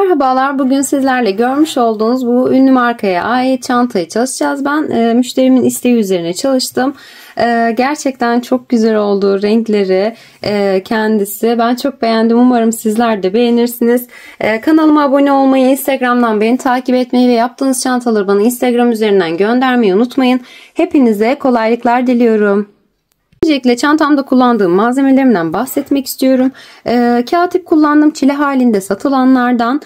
Merhabalar, bugün sizlerle görmüş olduğunuz bu ünlü markaya ait çantayı çalışacağız. Ben müşterimin isteği üzerine çalıştım. Gerçekten çok güzel oldu renkleri, kendisi. Ben çok beğendim. Umarım sizler de beğenirsiniz. Kanalıma abone olmayı, Instagram'dan beni takip etmeyi ve yaptığınız çantaları bana Instagram üzerinden göndermeyi unutmayın. Hepinize kolaylıklar diliyorum. Öncelikle çantamda kullandığım malzemelerimden bahsetmek istiyorum. Kağıt ip kullandım. Çile halinde satılanlardan.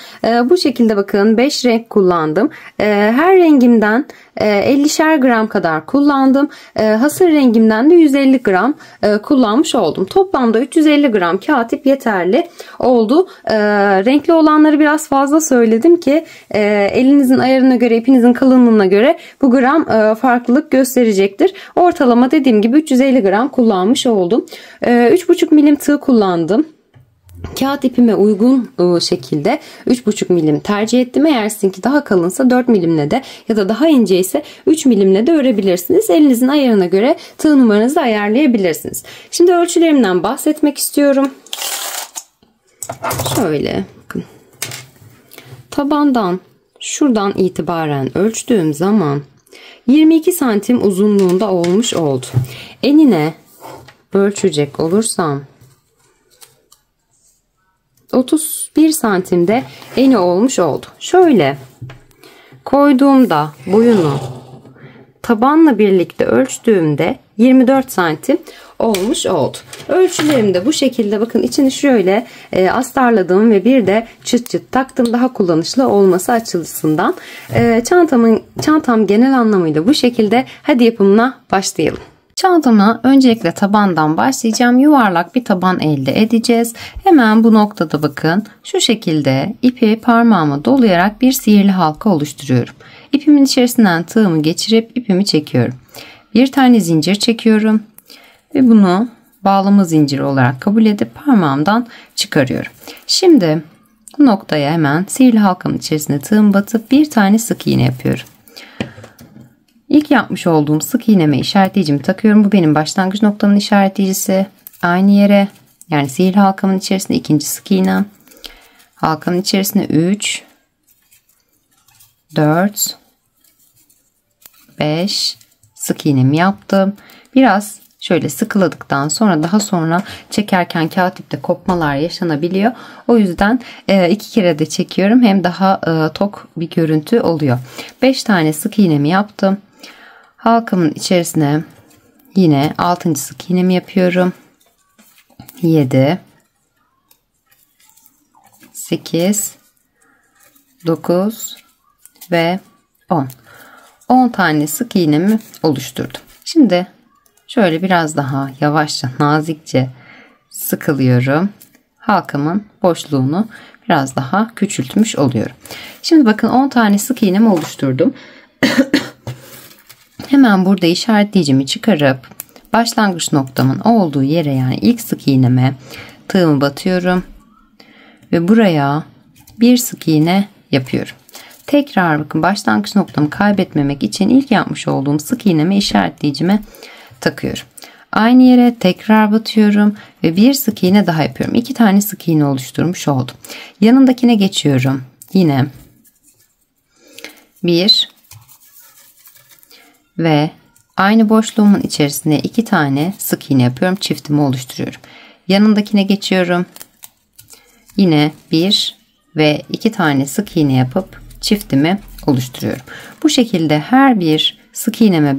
Bu şekilde bakın 5 renk kullandım. Her rengimden 50'şer gram kadar kullandım. Hasır rengimden de 150 gram kullanmış oldum. Toplamda 350 gram kağıt ip yeterli oldu. Renkli olanları biraz fazla söyledim ki elinizin ayarına göre, ipinizin kalınlığına göre bu gram farklılık gösterecektir. Ortalama dediğim gibi 350 gram kullanmış oldum. 3,5 milim tığ kullandım. Kağıt ipime uygun şekilde 3,5 milim tercih ettim. Eğer sizinki daha kalınsa 4 milimle de ya da daha ince ise 3 milimle de örebilirsiniz. Elinizin ayarına göre tığ numaranızı ayarlayabilirsiniz. Şimdi ölçülerimden bahsetmek istiyorum. Şöyle bakın. Tabandan şuradan itibaren ölçtüğüm zaman 22 santim uzunluğunda olmuş oldu. Enine ölçecek olursam 31 santimde eni olmuş oldu. Şöyle koyduğumda boyunu tabanla birlikte ölçtüğümde 24 santim olmuş oldu. Ölçülerim de bu şekilde. Bakın içini şöyle astarladım ve bir de çıt çıt taktım, daha kullanışlı olması açısından. Çantam genel anlamıyla bu şekilde. Hadi yapımına başlayalım. Çantama öncelikle tabandan başlayacağım. Yuvarlak bir taban elde edeceğiz. Hemen bu noktada bakın şu şekilde ipi parmağıma dolayarak bir sihirli halka oluşturuyorum. İpimin içerisinden tığımı geçirip ipimi çekiyorum. Bir tane zincir çekiyorum ve bunu bağlama zinciri olarak kabul edip parmağımdan çıkarıyorum. Şimdi bu noktaya hemen sihirli halkamın içerisine tığım batıp bir tane sık iğne yapıyorum. İlk yapmış olduğum sık iğneme işaretleyicimi takıyorum. Bu benim başlangıç noktamın işaretleyicisi. Aynı yere, yani sihirli halkamın içerisinde ikinci sık iğnem. Halkanın içerisine 3, 4, 5 sık iğnemi yaptım. Biraz şöyle sıkıladıktan sonra daha sonra çekerken kağıt ipte kopmalar yaşanabiliyor. O yüzden 2 kere de çekiyorum. Hem daha tok bir görüntü oluyor. 5 tane sık iğnemi yaptım. Halkamın içerisine yine 6. sık iğnemi yapıyorum. 7, 8, 9 ve 10. 10 tane sık iğnemi oluşturdum. Şimdi şöyle biraz daha yavaşça, nazikçe sıkılıyorum. Halkamın boşluğunu biraz daha küçültmüş oluyorum. Şimdi bakın 10 tane sık iğnemi oluşturdum. Hemen burada işaretleyicimi çıkarıp başlangıç noktamın olduğu yere, yani ilk sık iğneme tığımı batıyorum ve buraya bir sık iğne yapıyorum. Tekrar bakın başlangıç noktamı kaybetmemek için ilk yapmış olduğum sık iğneme işaretleyicime takıyorum. Aynı yere tekrar batıyorum ve bir sık iğne daha yapıyorum. 2 tane sık iğne oluşturmuş oldum. Yanındakine geçiyorum. Yine 1 ve aynı boşluğumun içerisine 2 tane sık iğne yapıyorum. Çiftimi oluşturuyorum. Yanındakine geçiyorum. Yine 1 ve 2 tane sık iğne yapıp çiftimi oluşturuyorum. Bu şekilde her bir sık iğneme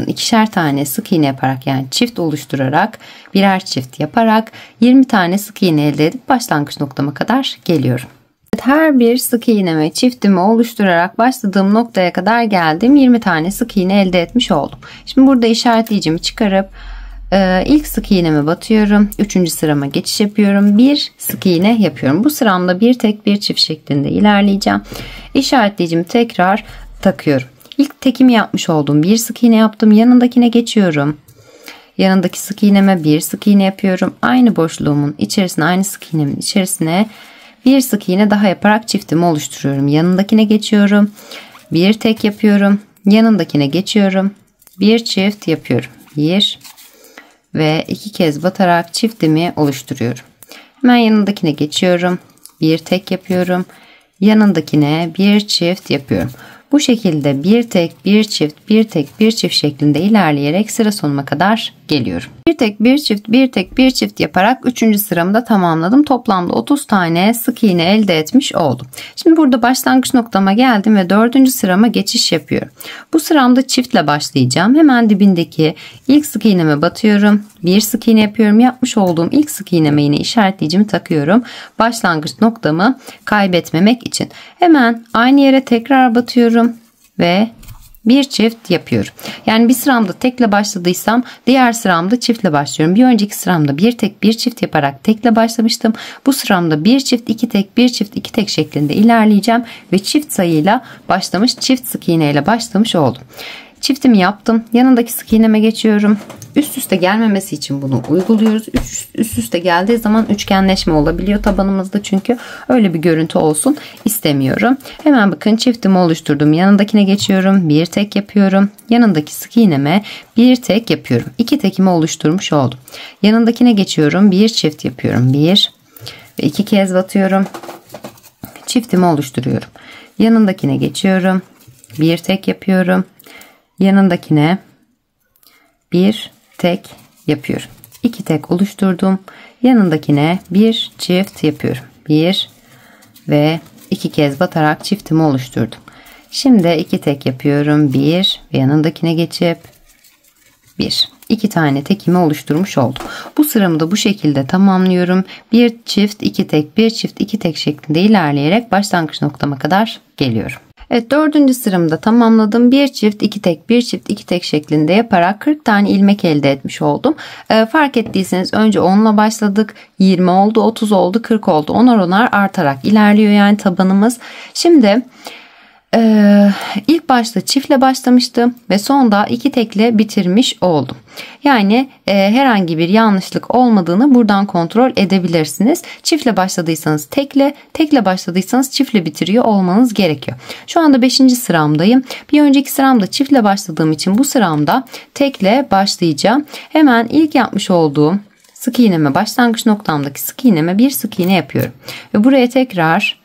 ikişer tane sık iğne yaparak, yani çift oluşturarak, birer çift yaparak 20 tane sık iğne elde edip başlangıç noktama kadar geliyorum. Her bir sık iğneme çiftimi oluşturarak başladığım noktaya kadar geldim. 20 tane sık iğne elde etmiş oldum. Şimdi burada işaretleyicimi çıkarıp ilk sık iğneme batıyorum. 3. sırama geçiş yapıyorum. Bir sık iğne yapıyorum. Bu sıramda bir tek bir çift şeklinde ilerleyeceğim. İşaretleyicimi tekrar takıyorum. İlk tekimi yapmış olduğum bir sık iğne yaptım. Yanındakine geçiyorum. Yanındaki sık iğneme bir sık iğne yapıyorum. Aynı boşluğumun içerisine, aynı sık iğnemin içerisine bir sık iğne daha yaparak çiftimi oluşturuyorum. Yanındakine geçiyorum. Bir tek yapıyorum. Yanındakine geçiyorum. Bir çift yapıyorum. 1 ve 2 kez batarak çiftimi oluşturuyorum. Hemen yanındakine geçiyorum. bir tek yapıyorum. Yanındakine bir çift yapıyorum. Bu şekilde bir tek, bir çift, bir tek, bir çift şeklinde ilerleyerek sıra sonuna kadar geliyorum. Bir tek, bir çift, bir tek, bir çift yaparak 3. sıramı da tamamladım. Toplamda 30 tane sık iğne elde etmiş oldum. Şimdi burada başlangıç noktama geldim ve 4. sırama geçiş yapıyorum. Bu sıramda çiftle başlayacağım. Hemen dibindeki ilk sık iğneme batıyorum. Bir sık iğne yapıyorum. Yapmış olduğum ilk sık iğneme yine işaretleyicimi takıyorum. Başlangıç noktamı kaybetmemek için. Hemen aynı yere tekrar batıyorum ve bir çift yapıyorum. Yani bir sıramda tekle başladıysam diğer sıramda çiftle başlıyorum. Bir önceki sıramda bir tek bir çift yaparak tekle başlamıştım. Bu sıramda bir çift iki tek bir çift iki tek şeklinde ilerleyeceğim ve çift sayıyla başlamış, çift sık iğneyle başlamış oldum. Çiftimi yaptım. Yanındaki sık iğneme geçiyorum. Üst üste gelmemesi için bunu uyguluyoruz. Üst üste geldiği zaman üçgenleşme olabiliyor tabanımızda, çünkü öyle bir görüntü olsun istemiyorum. Hemen bakın çiftimi oluşturdum. Yanındakine geçiyorum. Bir tek yapıyorum. Yanındaki sık iğneme bir tek yapıyorum. İki tekimi oluşturmuş oldum. Yanındakine geçiyorum. Bir çift yapıyorum. Bir ve iki kez batıyorum. Çiftimi oluşturuyorum. Yanındakine geçiyorum. Bir tek yapıyorum. Yanındakine bir tek yapıyorum. İki tek oluşturdum. Yanındakine bir çift yapıyorum. Bir ve iki kez batarak çiftimi oluşturdum. Şimdi iki tek yapıyorum. Bir ve yanındakine geçip bir. İki tane tekimi oluşturmuş oldum. Bu sıramı da bu şekilde tamamlıyorum. Bir çift, iki tek, bir çift, iki tek şeklinde ilerleyerek başlangıç noktama kadar geliyorum. Evet, 4. sıramı da tamamladım. Bir çift, iki tek, bir çift, iki tek şeklinde yaparak 40 tane ilmek elde etmiş oldum. Fark ettiyseniz önce 10 ile başladık. 20 oldu, 30 oldu, 40 oldu. Onar artarak ilerliyor yani tabanımız. Şimdi ilk başta çiftle başlamıştım ve sonda iki tekle bitirmiş oldum. Yani herhangi bir yanlışlık olmadığını buradan kontrol edebilirsiniz. Çiftle başladıysanız tekle, tekle başladıysanız çiftle bitiriyor olmanız gerekiyor. Şu anda 5. sıramdayım. Bir önceki sıramda çiftle başladığım için bu sıramda tekle başlayacağım. Hemen ilk yapmış olduğum sık iğneme, başlangıç noktamdaki sık iğneme bir sık iğne yapıyorum. Ve buraya tekrar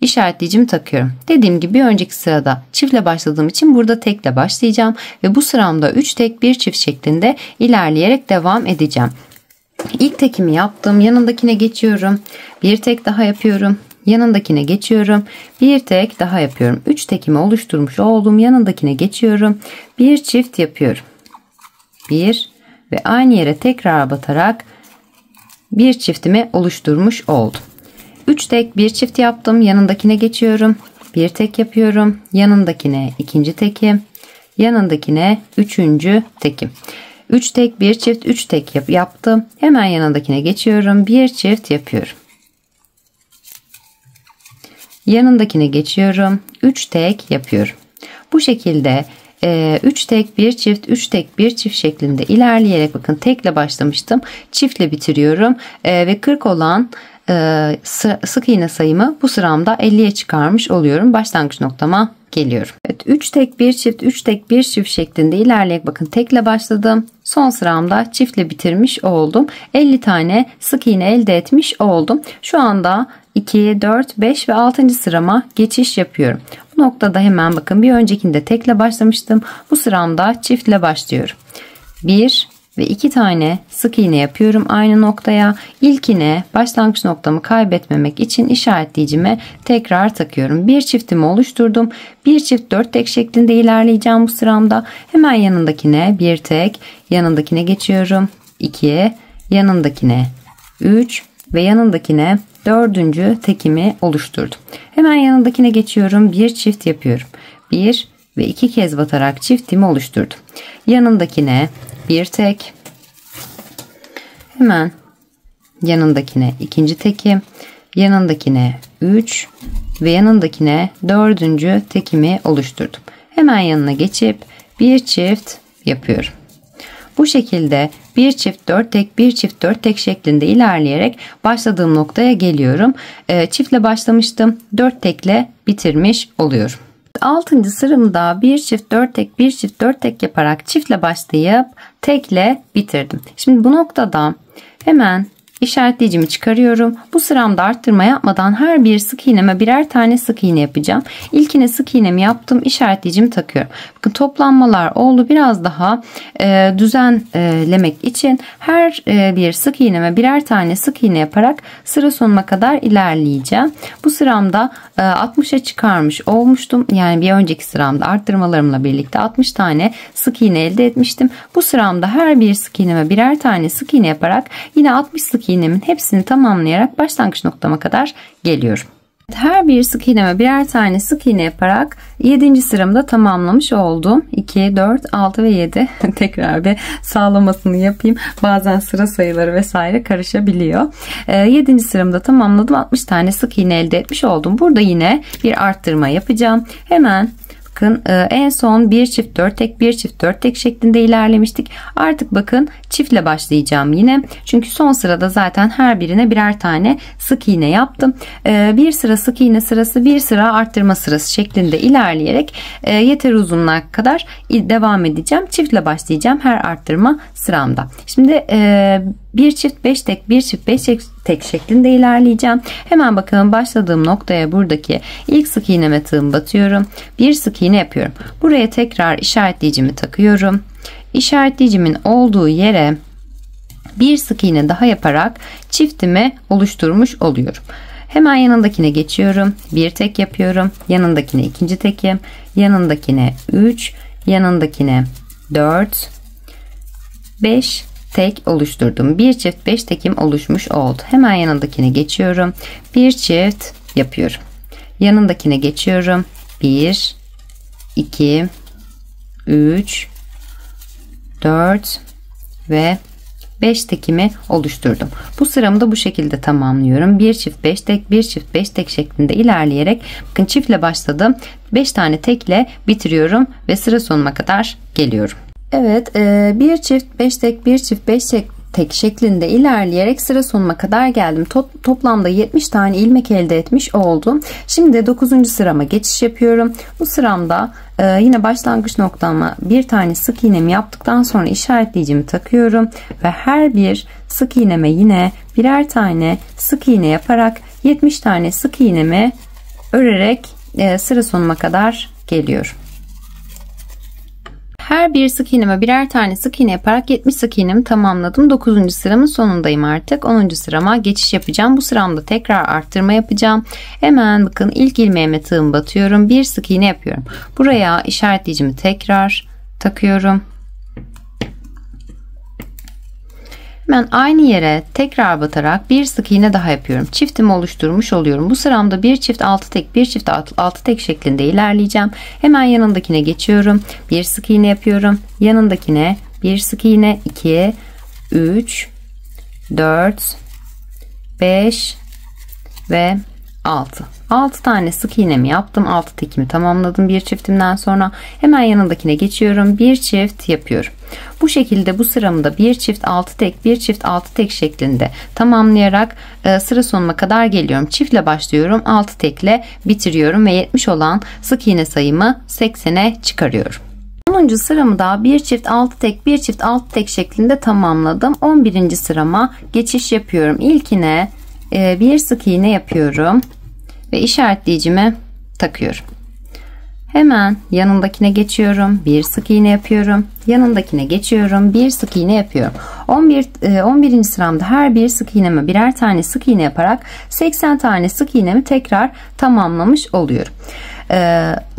işaretleyicimi takıyorum. Dediğim gibi bir önceki sırada çiftle başladığım için burada tekle başlayacağım ve bu sıramda 3 tek bir çift şeklinde ilerleyerek devam edeceğim. İlk tekimi yaptım. Yanındakine geçiyorum. Bir tek daha yapıyorum. Yanındakine geçiyorum. Bir tek daha yapıyorum. 3 tekimi oluşturmuş oldum. Yanındakine geçiyorum. Bir çift yapıyorum. Bir ve aynı yere tekrar batarak bir çiftimi oluşturmuş oldum. 3 tek bir çift yaptım. Yanındakine geçiyorum. Bir tek yapıyorum. Yanındakine ikinci tekim. Yanındakine üçüncü tekim. 3 tek bir çift, 3 tek yaptım. Hemen yanındakine geçiyorum. Bir çift yapıyorum. Yanındakine geçiyorum. 3 tek yapıyorum. Bu şekilde 3 tek bir çift, 3 tek bir çift şeklinde ilerleyerek, bakın tekle başlamıştım. Çiftle bitiriyorum ve 40 olan sık iğne sayımı bu sıramda 50'ye çıkarmış oluyorum. Başlangıç noktama geliyorum. Evet, 3 tek bir çift, 3 tek bir çift şeklinde ilerleyerek, bakın tekle başladım. Son sıramda çiftle bitirmiş oldum. 50 tane sık iğne elde etmiş oldum. Şu anda 2, 4, 5 ve 6. sırama geçiş yapıyorum. Bu noktada hemen bakın bir öncekinde tekle başlamıştım. Bu sıramda çiftle başlıyorum. 1 ve 2 tane sık iğne yapıyorum aynı noktaya. İlkine, başlangıç noktamı kaybetmemek için işaretleyicime tekrar takıyorum. Bir çiftimi oluşturdum. Bir çift 4 tek şeklinde ilerleyeceğim bu sıramda. Hemen yanındakine bir tek, yanındakine geçiyorum. 2, yanındakine 3 ve yanındakine 4. tekimi oluşturdum. Hemen yanındakine geçiyorum. Bir çift yapıyorum. 1 ve 2 kez batarak çiftimi oluşturdum. Yanındakine bir tek, hemen yanındakine ikinci tekim, yanındakine 3 ve yanındakine 4. tekimi oluşturdum. Hemen yanına geçip bir çift yapıyorum. Bu şekilde bir çift 4 tek, bir çift 4 tek şeklinde ilerleyerek başladığım noktaya geliyorum. Çiftle başlamıştım. 4 tekle bitirmiş oluyorum. 6. sıramda bir çift 4 tek, bir çift 4 tek yaparak çiftle başlayıp tekle bitirdim. Şimdi bu noktada hemen İşaretleyicimi çıkarıyorum. Bu sıramda arttırma yapmadan her bir sık iğneme birer tane sık iğne yapacağım. İlkine sık iğnemi yaptım. İşaretleyicimi takıyorum. Bakın toplanmalar oldu. Biraz daha düzenlemek için her bir sık iğneme birer tane sık iğne yaparak sıra sonuna kadar ilerleyeceğim. Bu sıramda 60'a çıkarmış olmuştum. Yani bir önceki sıramda arttırmalarımla birlikte 60 tane sık iğne elde etmiştim. Bu sıramda her bir sık iğneme birer tane sık iğne yaparak yine 60 sık iğnemin hepsini tamamlayarak başlangıç noktama kadar geliyorum. Her bir sık iğneme birer tane sık iğne yaparak 7. sıramda tamamlamış oldum. 2, 4, 6 ve 7. Tekrar bir sağlamasını yapayım. Bazen sıra sayıları vesaire karışabiliyor. 7. sıramda tamamladım. 60 tane sık iğne elde etmiş oldum. Burada yine bir arttırma yapacağım. Hemen bakın en son bir çift 4 tek bir çift 4 tek şeklinde ilerlemiştik. Artık bakın çiftle başlayacağım yine. Çünkü son sırada zaten her birine birer tane sık iğne yaptım. Bir sıra sık iğne sırası, bir sıra arttırma sırası şeklinde ilerleyerek yeter uzunluğa kadar devam edeceğim. Çiftle başlayacağım her arttırma sıramda. Şimdi bir çift 5 tek bir çift 5 tek şeklinde ilerleyeceğim. Hemen bakalım başladığım noktaya buradaki ilk sık iğneme tığım batıyorum. Bir sık iğne yapıyorum. Buraya tekrar işaretleyicimi takıyorum. İşaretleyicimin olduğu yere bir sık iğne daha yaparak çiftimi oluşturmuş oluyorum. Hemen yanındakine geçiyorum. Bir tek yapıyorum. Yanındakine ikinci tekim. Yanındakine 3. Yanındakine 4. 5 tek oluşturdum. Bir çift 5 tekim oluşmuş oldu. Hemen yanındakine geçiyorum. Bir çift yapıyorum. Yanındakine geçiyorum. 1 2 3 4 ve 5 tekimi oluşturdum. Bu sıramı da bu şekilde tamamlıyorum. Bir çift 5 tek bir çift 5 tek şeklinde ilerleyerek bakın çiftle başladım. 5 tane tekle bitiriyorum ve sıra sonuna kadar geliyorum. Evet, bir çift 5 tek bir çift 5 tek şeklinde ilerleyerek sıra sonuna kadar geldim. Toplamda 70 tane ilmek elde etmiş oldum. Şimdi 9. sırama geçiş yapıyorum. Bu sıramda yine başlangıç noktama bir tane sık iğnemi yaptıktan sonra işaretleyicimi takıyorum ve her bir sık iğneme yine birer tane sık iğne yaparak 70 tane sık iğnemi örerek sıra sonuna kadar geliyorum. Her bir sık iğneme birer tane sık iğne yaparak 70 sık iğnemi tamamladım. 9. sıramın sonundayım artık. 10. sırama geçiş yapacağım. Bu sıramda tekrar arttırma yapacağım. Hemen bakın ilk ilmeğime tığım batıyorum. Bir sık iğne yapıyorum. Buraya işaretleyicimi tekrar takıyorum. Hemen aynı yere tekrar batarak bir sık iğne daha yapıyorum. Çiftimi oluşturmuş oluyorum. Bu sıramda bir çift 6 tek bir çift 6 tek şeklinde ilerleyeceğim. Hemen yanındakine geçiyorum. Bir sık iğne yapıyorum. Yanındakine bir sık iğne 2 3 4 5 ve 6 tane sık iğnemi yaptım. 6 tekimi tamamladım bir çiftimden sonra. Hemen yanındakine geçiyorum. Bir çift yapıyorum. Bu şekilde bu sıramda bir çift 6 tek bir çift 6 tek şeklinde tamamlayarak sıra sonuna kadar geliyorum. Çiftle başlıyorum. 6 tekle bitiriyorum ve 70 olan sık iğne sayımı 80'e çıkarıyorum. 10. sıramı da bir çift 6 tek bir çift 6 tek şeklinde tamamladım. 11. sırama geçiş yapıyorum. İlkine bir sık iğne yapıyorum ve işaretleyicimi takıyorum. Hemen yanındakine geçiyorum. Bir sık iğne yapıyorum. Yanındakine geçiyorum. Bir sık iğne yapıyorum. 11. sıramda her bir sık iğneme birer tane sık iğne yaparak 80 tane sık iğnemi tekrar tamamlamış oluyorum.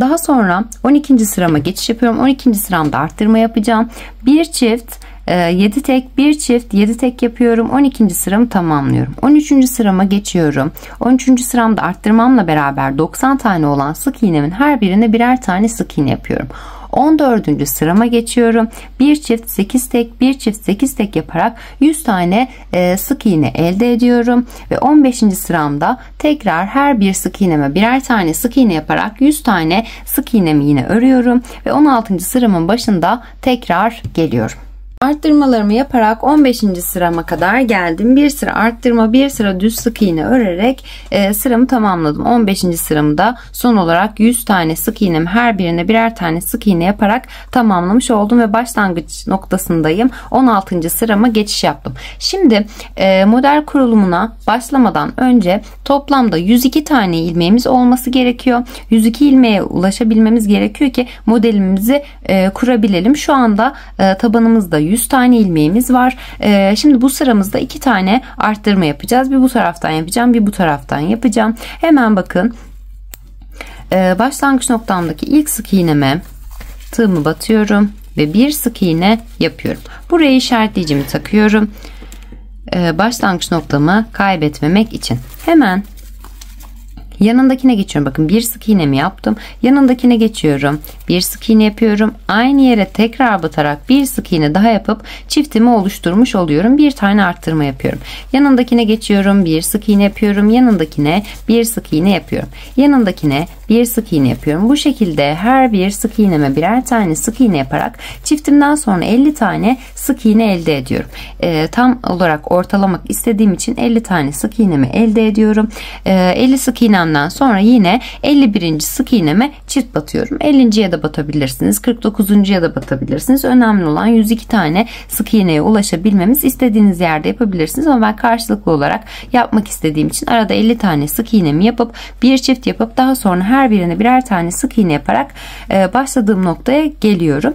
Daha sonra 12. sırama geçiş yapıyorum. 12. sıramda arttırma yapacağım. Bir çift 7 tek bir çift 7 tek yapıyorum. 12. sıramı tamamlıyorum. 13. sırama geçiyorum. 13. sıramda arttırmamla beraber 90 tane olan sık iğnemin her birine birer tane sık iğne yapıyorum. 14. sırama geçiyorum. Bir çift 8 tek bir çift 8 tek yaparak 100 tane sık iğne elde ediyorum ve 15. sıramda tekrar her bir sık iğneme birer tane sık iğne yaparak 100 tane sık iğnemi yine örüyorum ve 16. sıramın başında tekrar geliyorum. Arttırmalarımı yaparak 15. sırama kadar geldim. Bir sıra arttırma, bir sıra düz sık iğne örerek sıramı tamamladım. 15. sıramda son olarak 100 tane sık iğnem, her birine birer tane sık iğne yaparak tamamlamış oldum ve başlangıç noktasındayım. 16. sırama geçiş yaptım. Şimdi model kurulumuna başlamadan önce toplamda 102 tane ilmeğimiz olması gerekiyor. 102 ilmeğe ulaşabilmemiz gerekiyor ki modelimizi kurabilelim. Şu anda tabanımızda 100 tane ilmeğimiz var. Şimdi bu sıramızda 2 tane arttırma yapacağız. Bir bu taraftan yapacağım, bir bu taraftan yapacağım. Hemen bakın. Başlangıç noktamdaki ilk sık iğneme tığımı batıyorum ve bir sık iğne yapıyorum. Buraya işaretleyicimi takıyorum. Başlangıç noktamı kaybetmemek için. Hemen yanındakine geçiyorum. Bakın bir sık iğnemi yaptım. Yanındakine geçiyorum. Bir sık iğne yapıyorum. Aynı yere tekrar batarak bir sık iğne daha yapıp çiftimi oluşturmuş oluyorum. Bir tane arttırma yapıyorum. Yanındakine geçiyorum. Bir sık iğne yapıyorum. Yanındakine bir sık iğne yapıyorum. Yanındakine bir sık iğne yapıyorum. Bu şekilde her bir sık iğneme birer tane sık iğne yaparak çiftimden sonra 50 tane sık iğne elde ediyorum. Tam olarak ortalamak istediğim için 50 tane sık iğnemi elde ediyorum. 50 sık iğnemden sonra yine 51. sık iğneme çift batıyorum. 50.ye de batabilirsiniz. 49.ya da batabilirsiniz. Önemli olan 102 tane sık iğneye ulaşabilmemiz. İstediğiniz yerde yapabilirsiniz ama ben karşılıklı olarak yapmak istediğim için arada 50 tane sık iğnemi yapıp bir çift yapıp daha sonra her birine birer tane sık iğne yaparak başladığım noktaya geliyorum.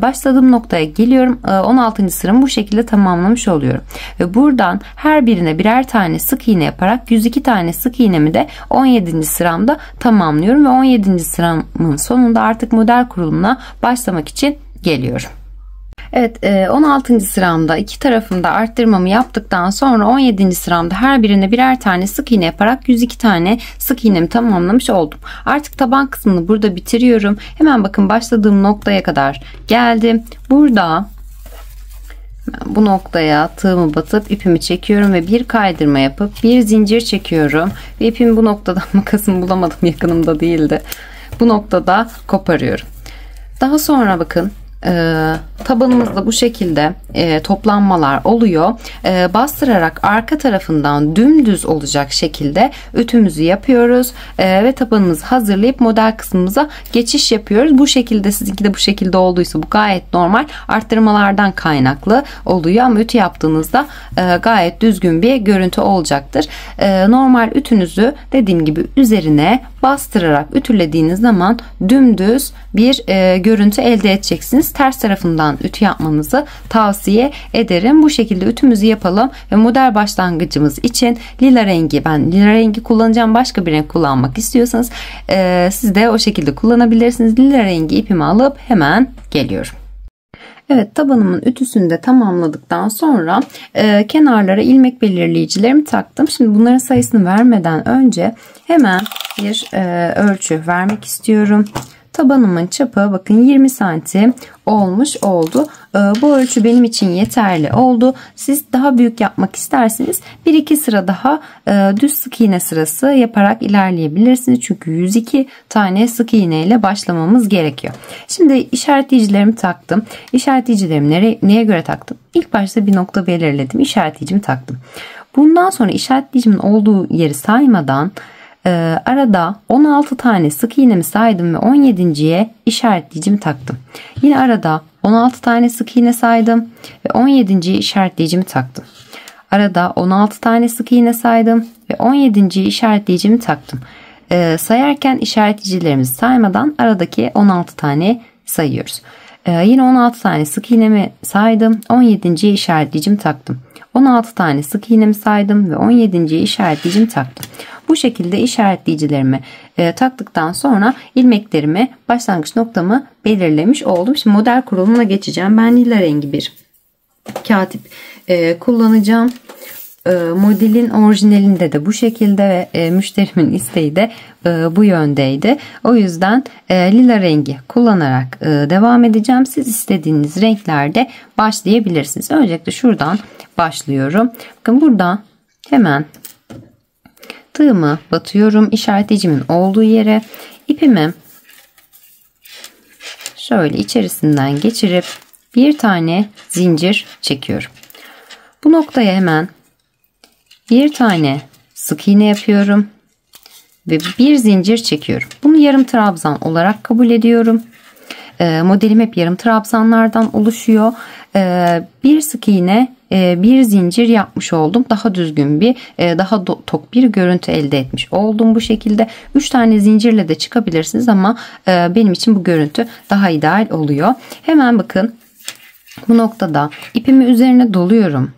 Başladığım noktaya geliyorum. 16. sıramı bu şekilde tamamlamış oluyorum. Ve buradan her birine birer tane sık iğne yaparak 102 tane sık iğnemi de 17. sıramda tamamlıyorum ve 17. sıramın sonunda artık model kurulumuna başlamak için geliyorum. Evet, 16. sıramda iki tarafında arttırmamı yaptıktan sonra 17. sıramda her birine birer tane sık iğne yaparak 102 tane sık iğnemi tamamlamış oldum. Artık taban kısmını burada bitiriyorum. Hemen bakın başladığım noktaya kadar geldim. Burada bu noktaya tığımı batıp ipimi çekiyorum ve bir kaydırma yapıp bir zincir çekiyorum ve ipimi bu noktadan, makasımı bulamadım, yakınımda değildi, bu noktada koparıyorum. Daha sonra bakın tabanımızda bu şekilde toplanmalar oluyor. Bastırarak arka tarafından dümdüz olacak şekilde ütümüzü yapıyoruz ve tabanımızı hazırlayıp model kısmımıza geçiş yapıyoruz. Bu şekilde, sizinki de bu şekilde olduysa bu gayet normal. Arttırmalardan kaynaklı oluyor ama ütü yaptığınızda gayet düzgün bir görüntü olacaktır. Normal ütünüzü dediğim gibi üzerine bastırarak ütülediğiniz zaman dümdüz bir görüntü elde edeceksiniz. Ters tarafından ütü yapmanızı tavsiye ederim. Bu şekilde ütümüzü yapalım ve model başlangıcımız için lila rengi, ben lila rengi kullanacağım, başka bir renk kullanmak istiyorsanız siz de o şekilde kullanabilirsiniz. Lila rengi ipimi alıp hemen geliyorum. Evet, tabanımın ütüsünü de tamamladıktan sonra kenarlara ilmek belirleyicilerimi taktım. Şimdi bunların sayısını vermeden önce hemen bir ölçü vermek istiyorum. Tabanımın çapı bakın 20 santim olmuş oldu. Bu ölçü benim için yeterli oldu. Siz daha büyük yapmak isterseniz 1-2 sıra daha düz sık iğne sırası yaparak ilerleyebilirsiniz. Çünkü 102 tane sık iğne ile başlamamız gerekiyor. Şimdi işaretleyicilerimi taktım. İşaretleyicilerimi neye göre taktım? İlk başta bir nokta belirledim. İşaretleyicimi taktım. Bundan sonra işaretleyicimin olduğu yeri saymadan arada 16 tane sık iğnemi saydım ve 17.ye işaretleyicimi taktım. Yine arada 16 tane sık iğne saydım ve 17.ye işaretleyicimi taktım. Arada 16 tane sık iğne saydım ve 17.ye işaretleyicimi taktım. Sayarken işaretleyicilerimizi saymadan aradaki 16 tane sayıyoruz. Yine 16 tane sık iğnemi saydım, 17.ye işaretleyicimi taktım. 16 tane sık iğnemi saydım ve 17.ye işaretleyicimi taktım. Bu şekilde işaretleyicilerimi taktıktan sonra ilmeklerimi, başlangıç noktamı belirlemiş oldum. Şimdi model kurulumuna geçeceğim. Ben lila rengi bir kağıt kullanacağım. Modelin orijinalinde de bu şekilde ve müşterimin isteği de bu yöndeydi. O yüzden lila rengi kullanarak devam edeceğim. Siz istediğiniz renklerde başlayabilirsiniz. Öncelikle şuradan başlıyorum. Bakın buradan hemen tığımı batıyorum işaretleyicimin olduğu yere. İpimi şöyle içerisinden geçirip bir tane zincir çekiyorum. Bu noktaya hemen bir tane sık iğne yapıyorum ve bir zincir çekiyorum. Bunu yarım trabzan olarak kabul ediyorum. Modelim hep yarım trabzanlardan oluşuyor. Bir sık iğne, bir zincir yapmış oldum. Daha düzgün bir, daha tok bir görüntü elde etmiş oldum bu şekilde. 3 tane zincirle de çıkabilirsiniz ama benim için bu görüntü daha ideal oluyor. Hemen bakın, bu noktada ipimi üzerine doluyorum.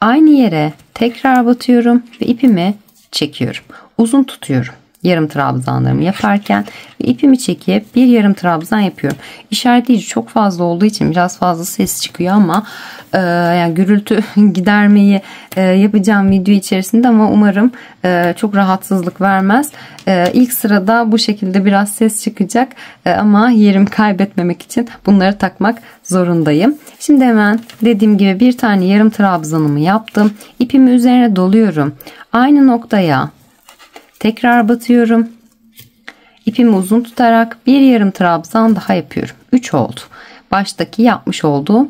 Aynı yere tekrar batıyorum ve ipimi çekiyorum. Uzun tutuyorum yarım trabzanlarımı yaparken ve ipimi çekip bir yarım trabzan yapıyorum. İşaretleyici çok fazla olduğu için biraz fazla ses çıkıyor ama yani gürültü gidermeyi yapacağım video içerisinde, ama umarım çok rahatsızlık vermez. İlk sırada bu şekilde biraz ses çıkacak ama yerimi kaybetmemek için bunları takmak zorundayım. Şimdi hemen dediğim gibi bir tane yarım trabzanımı yaptım. İpimi üzerine doluyorum. Aynı noktaya tekrar batıyorum. İpimi uzun tutarak bir yarım trabzan daha yapıyorum. 3 oldu. Baştaki yapmış olduğum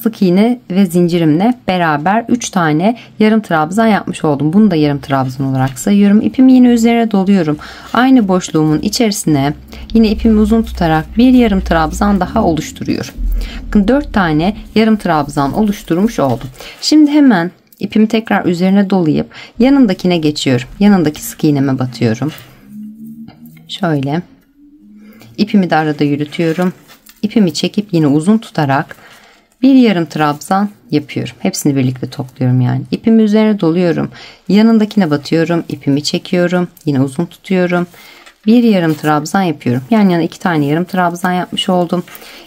sık iğne ve zincirimle beraber 3 tane yarım trabzan yapmış oldum. Bunu da yarım trabzan olarak sayıyorum. İpimi yine üzerine doluyorum. Aynı boşluğumun içerisine yine ipimi uzun tutarak bir yarım trabzan daha oluşturuyorum. Bakın 4 tane yarım trabzan oluşturmuş oldum. Şimdi hemen İpimi tekrar üzerine dolayıp yanındakine geçiyorum. Yanındaki sık iğneme batıyorum. Şöyle. İpimi de arada yürütüyorum. İpimi çekip yine uzun tutarak bir yarım trabzan yapıyorum. Hepsini birlikte topluyorum yani. İpimi üzerine doluyorum. Yanındakine batıyorum. İpimi çekiyorum. Yine uzun tutuyorum. Bir yarım trabzan yapıyorum. Yan yana 2 tane yarım trabzan yapmış oldum.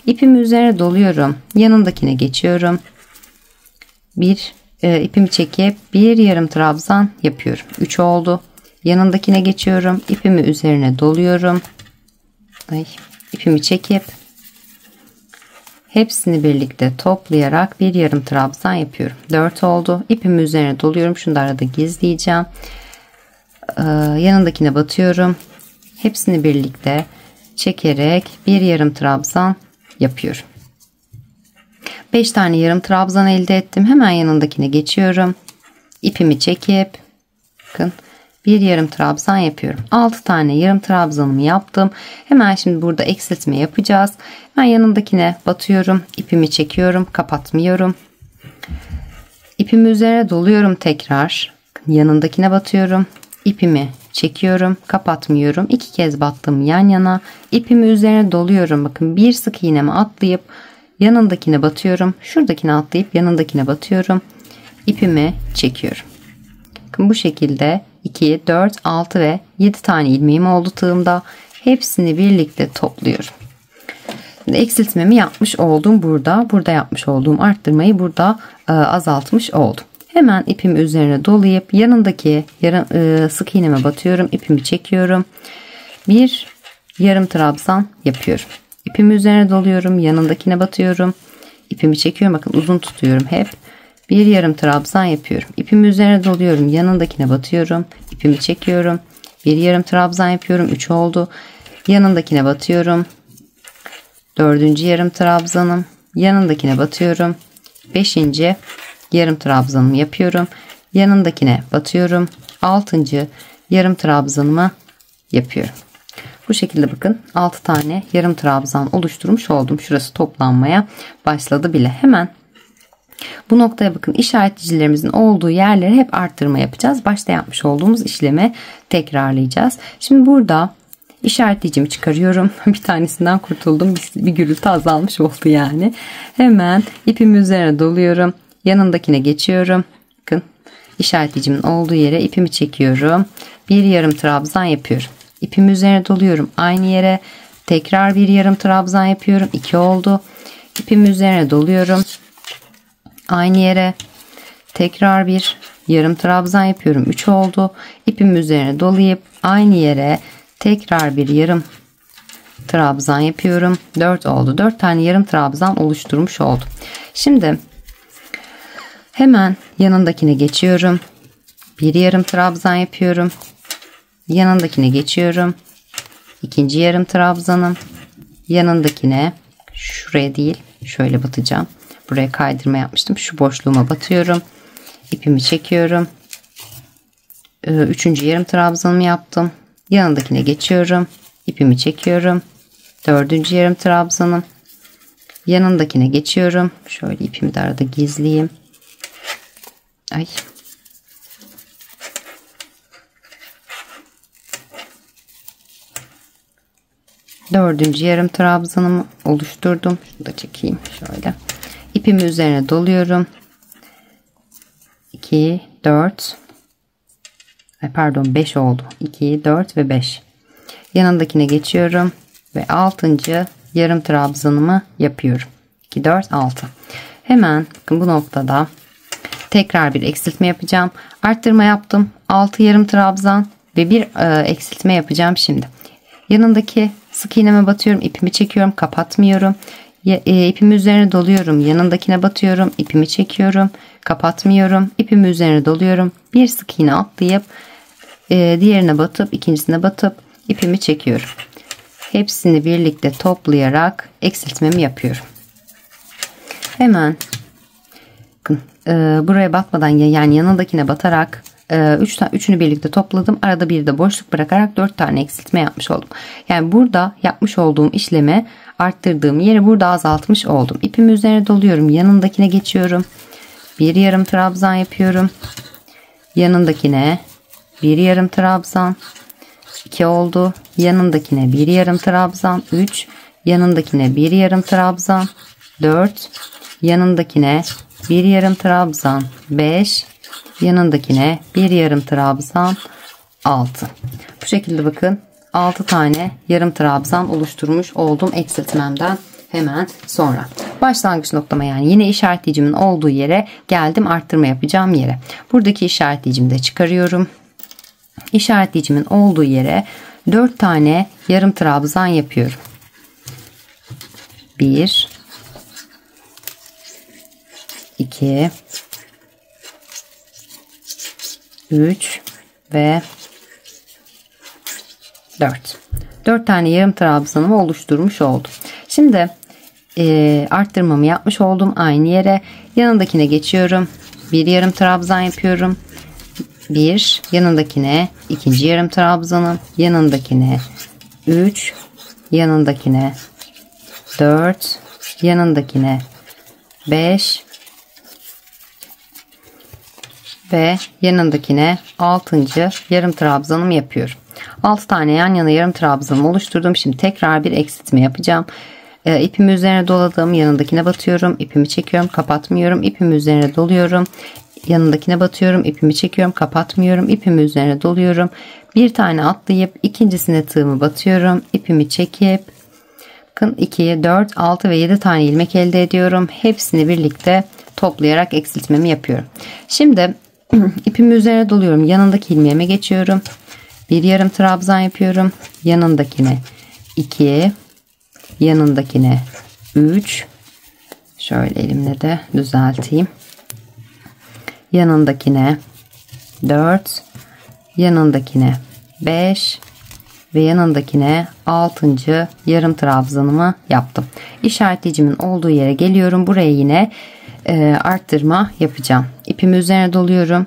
İpimi üzerine doluyorum. Yanındakine geçiyorum. İpimi çekip bir yarım trabzan yapıyorum. 3 oldu. Yanındakine geçiyorum. İpimi üzerine doluyorum. İpimi çekip hepsini birlikte toplayarak bir yarım trabzan yapıyorum. 4 oldu. İpimi üzerine doluyorum. Şunu da arada gizleyeceğim. Yanındakine batıyorum. Hepsini birlikte çekerek bir yarım trabzan yapıyorum. 5 tane yarım trabzan elde ettim. Hemen yanındakine geçiyorum. İpimi çekip bakın bir yarım trabzan yapıyorum. 6 tane yarım trabzanımı yaptım. Hemen şimdi burada eksiltme yapacağız. Ben yanındakine batıyorum. İpimi çekiyorum. Kapatmıyorum. İpimi üzerine doluyorum tekrar. Yanındakine batıyorum. İpimi çekiyorum. Kapatmıyorum. 2 kez battım yan yana. İpimi üzerine doluyorum. Bakın bir sık iğnemi atlayıp yanındakine batıyorum. Şuradakine atlayıp yanındakine batıyorum. İpimi çekiyorum. Bakın bu şekilde 2, 4, 6 ve 7 tane ilmeğim oldu tığımda. Hepsini birlikte topluyorum. Şimdi eksiltmemi yapmış oldum burada. Burada yapmış olduğum arttırmayı burada azaltmış oldum. Hemen ipimi üzerine dolayıp yanındaki sık iğneme batıyorum. İpimi çekiyorum. Bir yarım trabzan yapıyorum. İpimi üzerine doluyorum. Yanındakine batıyorum. İpimi çekiyorum. Bakın uzun tutuyorum hep. Bir yarım trabzan yapıyorum. İpimi üzerine doluyorum. Yanındakine batıyorum. İpimi çekiyorum. Bir yarım trabzan yapıyorum. 3 oldu. Yanındakine batıyorum. 4. yarım trabzanım. Yanındakine batıyorum. 5. yarım trabzanımı yapıyorum. Yanındakine batıyorum. 6. yarım trabzanımı yapıyorum. Bu şekilde bakın 6 tane yarım trabzan oluşturmuş oldum. Şurası toplanmaya başladı bile. Hemen bu noktaya bakın, işaretleyicilerimizin olduğu yerlere hep arttırma yapacağız. Başta yapmış olduğumuz işlemi tekrarlayacağız. Şimdi burada işaretleyicimi çıkarıyorum. Bir tanesinden kurtuldum. Bir gürültü azalmış oldu yani. Hemen ipimi üzerine doluyorum. Yanındakine geçiyorum. Bakın işaretleyicimin olduğu yere ipimi çekiyorum. Bir yarım trabzan yapıyorum. İpimi üzerine doluyorum. Aynı yere tekrar bir yarım trabzan yapıyorum. 2 oldu. İpimi üzerine doluyorum. Aynı yere tekrar bir yarım trabzan yapıyorum. 3 oldu. İpimi üzerine dolayıp aynı yere tekrar bir yarım trabzan yapıyorum. 4 oldu. 4 tane yarım trabzan oluşturmuş oldum. Şimdi hemen yanındakine geçiyorum. Bir yarım trabzan yapıyorum. Yanındakine geçiyorum. 2. yarım trabzanım. Yanındakine, şuraya değil, Şöyle batacağım. Buraya kaydırma yapmıştım. Şu boşluğuma batıyorum. İpimi çekiyorum. Üçüncü yarım trabzanımı yaptım. Yanındakine geçiyorum. İpimi çekiyorum. Dördüncü yarım trabzanım. Yanındakine geçiyorum. Şöyle ipimi de arada gizleyeyim. Ay. Dördüncü yarım trabzanımı oluşturdum. Şunu da çekeyim şöyle. İpimi üzerine doluyorum. 2, 4. Pardon 5 oldu. 2, 4 ve 5. Yanındakine geçiyorum. Ve 6. yarım trabzanımı yapıyorum. 2, 4, 6. Hemen bu noktada tekrar bir eksiltme yapacağım. Arttırma yaptım. 6 yarım trabzan ve bir eksiltme yapacağım şimdi. Yanındaki sık iğneme batıyorum. İpimi çekiyorum. Kapatmıyorum. İpimi üzerine doluyorum. Yanındakine batıyorum. İpimi çekiyorum. Kapatmıyorum. İpimi üzerine doluyorum. Bir sık iğne atlayıp diğerine batıp ikincisine batıp ipimi çekiyorum. Hepsini birlikte toplayarak eksiltmemi yapıyorum. Hemen buraya batmadan yani yanındakine batarak üçünü birlikte topladım. Arada bir de boşluk bırakarak 4 tane eksiltme yapmış oldum. Yani burada yapmış olduğum işlemi arttırdığım yeri burada azaltmış oldum. İpimi üzerine doluyorum. Yanındakine geçiyorum. Bir yarım trabzan yapıyorum. Yanındakine bir yarım trabzan. 2 oldu. Yanındakine bir yarım trabzan. 3. Yanındakine bir yarım trabzan. 4. Yanındakine bir yarım trabzan. 5. Yanındakine bir yarım trabzan. 6. Bu şekilde bakın 6 tane yarım trabzan oluşturmuş oldum eksiltmemden hemen sonra. Başlangıç noktama yani yine işaretleyicimin olduğu yere geldim, arttırma yapacağım yere. Buradaki işaretleyicimi de çıkarıyorum. İşaretleyicimin olduğu yere 4 tane yarım trabzan yapıyorum. 1 2 3 ve 4. 4 tane yarım trabzanımı oluşturmuş oldum. Şimdi arttırmamı yapmış oldum aynı yere. Yanındakine geçiyorum. Bir yarım trabzan yapıyorum. 1. Yanındakine ikinci yarım trabzanım. Yanındakine 3. Yanındakine 4. Yanındakine 5. Ve yanındakine 6. yarım trabzanımı yapıyorum. 6 tane yan yana yarım trabzanımı oluşturdum. Şimdi tekrar bir eksiltme yapacağım. İpimi üzerine doladım. Yanındakine batıyorum. İpimi çekiyorum. Kapatmıyorum. İpimi üzerine doluyorum. Yanındakine batıyorum. İpimi çekiyorum. Kapatmıyorum. İpimi üzerine doluyorum. Bir tane atlayıp ikincisine tığımı batıyorum. İpimi çekip 2, 4, 6 ve 7 tane ilmek elde ediyorum. Hepsini birlikte toplayarak eksiltmemi yapıyorum. Şimdi ipimi üzerine doluyorum. Yanındaki ilmeğime geçiyorum. Bir yarım trabzan yapıyorum. Yanındakine 2, yanındakine 3. Şöyle elimle de düzelteyim. Yanındakine 4, yanındakine 5 ve yanındakine 6. yarım trabzanımı yaptım. İşaretleyicimin olduğu yere geliyorum. Buraya yine arttırma yapacağım. İpimi üzerine doluyorum.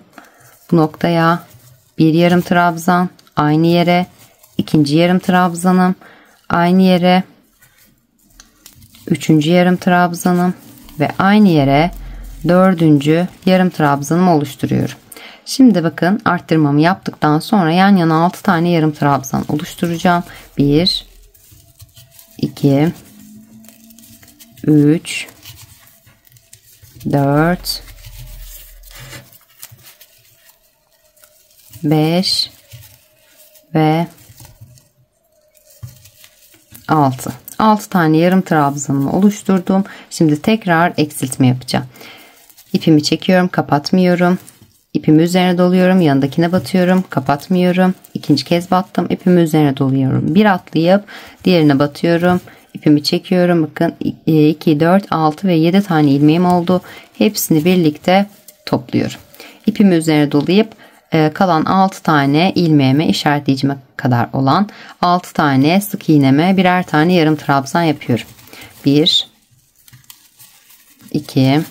Bu noktaya bir yarım trabzan, aynı yere ikinci yarım trabzanım, aynı yere üçüncü yarım trabzanım ve aynı yere dördüncü yarım trabzanımı oluşturuyorum. Şimdi bakın arttırmamı yaptıktan sonra yan yana 6 tane yarım trabzan oluşturacağım. 1 2 3 4 5 ve 6. 6 tane yarım trabzanımı oluşturdum. Şimdi tekrar eksiltme yapacağım. İpimi çekiyorum, kapatmıyorum. İpimi üzerine doluyorum, yanındakine batıyorum, kapatmıyorum. İkinci kez battım, ipimi üzerine doluyorum. Bir atlayıp diğerine batıyorum. İpimi çekiyorum. Bakın 2, 4, 6 ve 7 tane ilmeğim oldu. Hepsini birlikte topluyorum. İpimi üzerine dolayıp kalan 6 tane ilmeğime, işaretleyicime kadar olan 6 tane sık iğneme birer tane yarım trabzan yapıyorum. 1 2,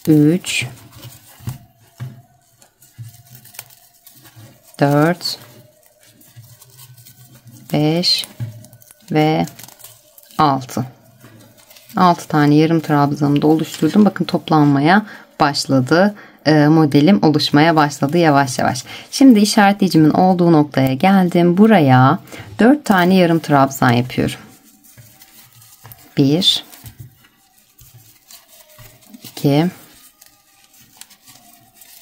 3, 4, 5 ve 6. 6 tane yarım trabzanımı da oluşturdum. Bakın toplanmaya başladı. Modelim oluşmaya başladı yavaş yavaş. Şimdi işaretleyicimin olduğu noktaya geldim. Buraya 4 tane yarım trabzan yapıyorum. 1, 2,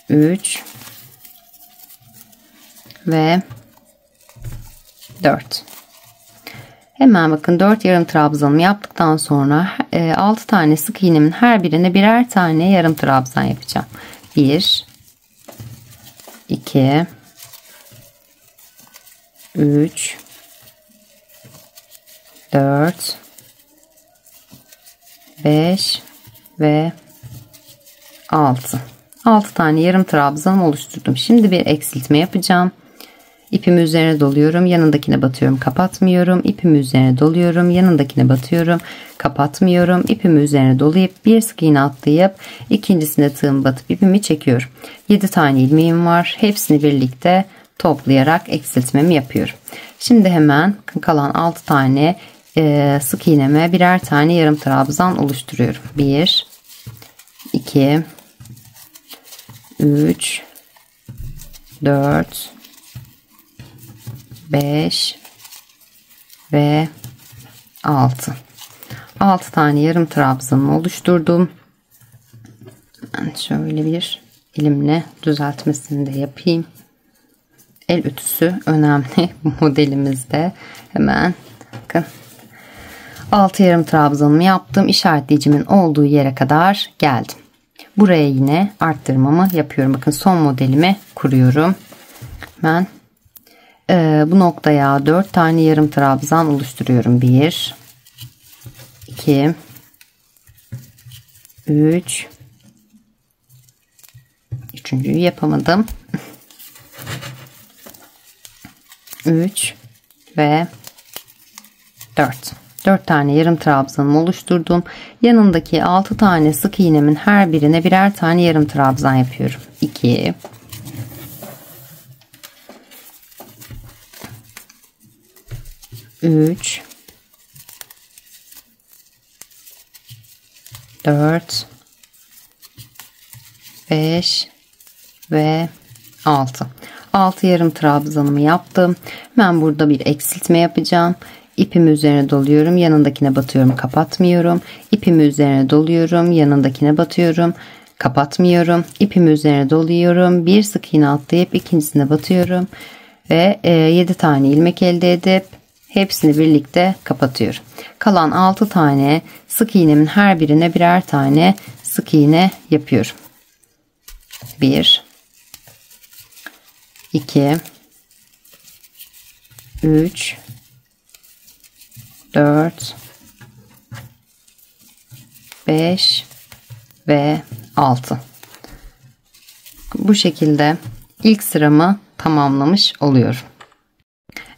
3 ve 4. Hemen bakın 4 yarım trabzanımı yaptıktan sonra 6 tane sık iğnemin her birine birer tane yarım trabzan yapacağım. 1, 2, 3, 4, 5 ve 6. 6 tane yarım trabzan oluşturdum. Şimdi bir eksiltme yapacağım. İpimi üzerine doluyorum, yanındakine batıyorum, kapatmıyorum. İpimi üzerine doluyorum, yanındakine batıyorum, kapatmıyorum. İpimi üzerine dolayıp bir sık iğne atlayıp ikincisine tığım batıp ipimi çekiyorum. 7 tane ilmeğim var. Hepsini birlikte toplayarak eksiltmemi yapıyorum. Şimdi hemen kalan 6 tane sık iğneme birer tane yarım trabzan oluşturuyorum. 1, 2, 3, 4, 5 ve 6. 6 tane yarım trabzanımı oluşturdum. Ben şöyle bir elimle düzeltmesini de yapayım. El ütüsü önemli bu modelimizde. Hemen bakın 6 yarım trabzanımı yaptım. İşaretleyicimin olduğu yere kadar geldim. Buraya yine arttırmamı yapıyorum. Bakın son modelimi kuruyorum. Hemen bu noktaya 4 tane yarım trabzan oluşturuyorum. 1, 2, 3, üçüncüyü yapamadım. 3 ve 4. 4 tane yarım trabzanımı oluşturdum. Yanındaki 6 tane sık iğnemin her birine birer tane yarım trabzan yapıyorum. 2, 3, 4, 5 ve 6. 6 yarım trabzanımı yaptım. Ben burada bir eksiltme yapacağım. İpimi üzerine doluyorum, yanındakine batıyorum, kapatmıyorum. İpimi üzerine doluyorum, yanındakine batıyorum, kapatmıyorum. İpimi üzerine doluyorum, bir sık iğne atlayıp ikincisine batıyorum ve 7 tane ilmek elde edip hepsini birlikte kapatıyorum. Kalan 6 tane sık iğnemin her birine birer tane sık iğne yapıyorum. 1, 2, 3, 4, 5 ve 6. Bu şekilde ilk sıramı tamamlamış oluyorum.